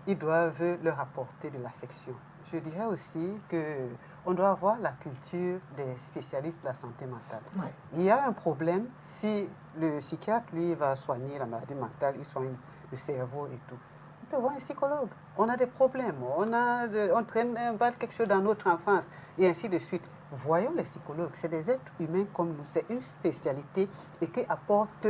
Ils doivent leur apporter de l'affection. Je dirais aussi qu'on doit avoir la culture des spécialistes de la santé mentale. Ouais. Il y a un problème si le psychiatre, lui, va soigner la maladie mentale, il soigne le cerveau et tout. Il peut voir un psychologue. On a des problèmes, on traîne quelque chose dans notre enfance et ainsi de suite. Voyons les psychologues, c'est des êtres humains comme nous, c'est une spécialité et qui apporte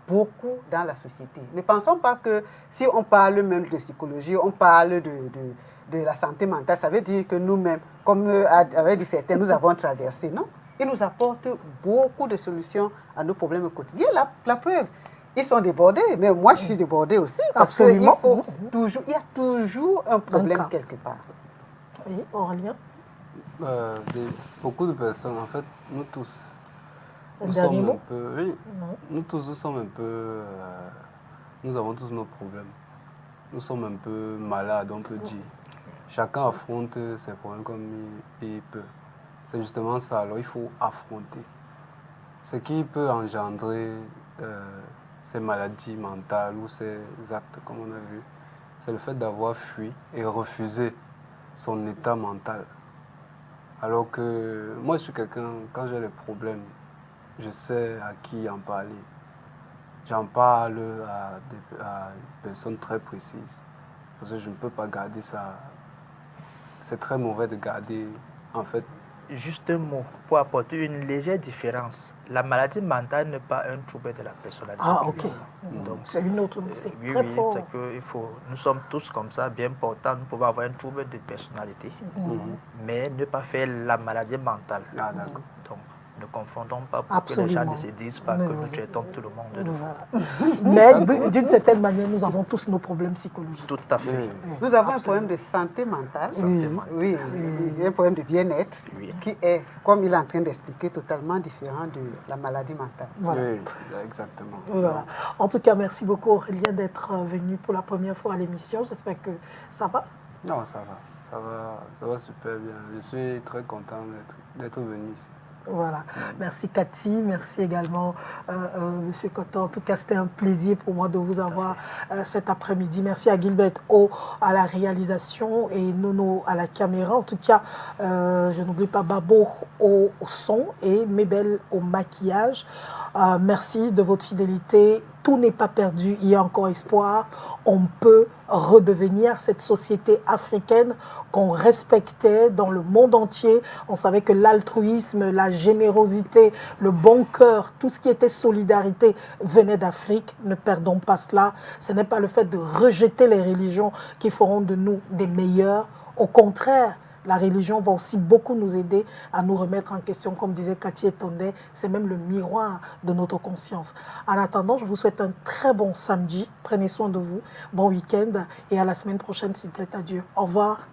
beaucoup dans la société. Ne pensons pas que si on parle même de psychologie, on parle de la santé mentale, ça veut dire que nous-mêmes, comme avait dit certains, nous avons traversé. Non, ils nous apportent beaucoup de solutions à nos problèmes quotidiens. La preuve, ils sont débordés, mais moi je suis débordée aussi parce qu'il y a toujours un problème quelque part. Oui, Aurélien? Beaucoup de personnes, en fait, nous tous, nous sommes un peu, nous avons tous nos problèmes. Nous sommes un peu malades, on peut dire. Chacun affronte ses problèmes comme il peut. C'est justement ça, alors il faut affronter. Ce qui peut engendrer ces maladies mentales ou ces actes, comme on a vu, c'est le fait d'avoir fui et refusé son état mental. Alors que moi, je suis quelqu'un, quand j'ai des problèmes, je sais à qui en parler. J'en parle à des personnes très précises. Parce que je ne peux pas garder ça. C'est très mauvais de garder, en fait. Juste un mot pour apporter une légère différence. La maladie mentale n'est pas un trouble de la personnalité. Ah, ok. Donc, c'est une autre. C'est oui, très oui, fort. c'est que nous sommes tous comme ça, bien portants. Nous pouvons avoir un trouble de personnalité, mais ne pas faire la maladie mentale. Ah, d'accord. Donc, ne confondons pas pour Absolument. que les gens ne se disent pas que nous traitons tout le monde de fou. Voilà. Mais d'une certaine manière, nous avons tous nos problèmes psychologiques. Tout à fait. Nous avons un problème de santé mentale. Oui, un problème de bien-être Oui. qui est, comme il est en train d'expliquer, totalement différent de la maladie mentale. Voilà. Oui, exactement. Voilà. En tout cas, merci beaucoup Aurélien d'être venu pour la première fois à l'émission. J'espère que ça va. Non, ça va. Ça va super bien. Je suis très content d'être venu ici. Voilà. Merci Cathy, merci également Monsieur Coton. En tout cas, c'était un plaisir pour moi de vous avoir cet après-midi. Merci à Gilbert O à la réalisation et Nono à la caméra. En tout cas, je n'oublie pas Babo au son et Mébel au maquillage. Merci de votre fidélité. Tout n'est pas perdu, il y a encore espoir. On peut redevenir cette société africaine qu'on respectait dans le monde entier. On savait que l'altruisme, la générosité, le bon cœur, tout ce qui était solidarité venait d'Afrique. Ne perdons pas cela. Ce n'est pas le fait de rejeter les religions qui feront de nous des meilleurs. Au contraire, la religion va aussi beaucoup nous aider à nous remettre en question, comme disait Cathy Etondé, c'est même le miroir de notre conscience. En attendant, je vous souhaite un très bon samedi. Prenez soin de vous, bon week-end et à la semaine prochaine s'il plaît à Dieu. Au revoir.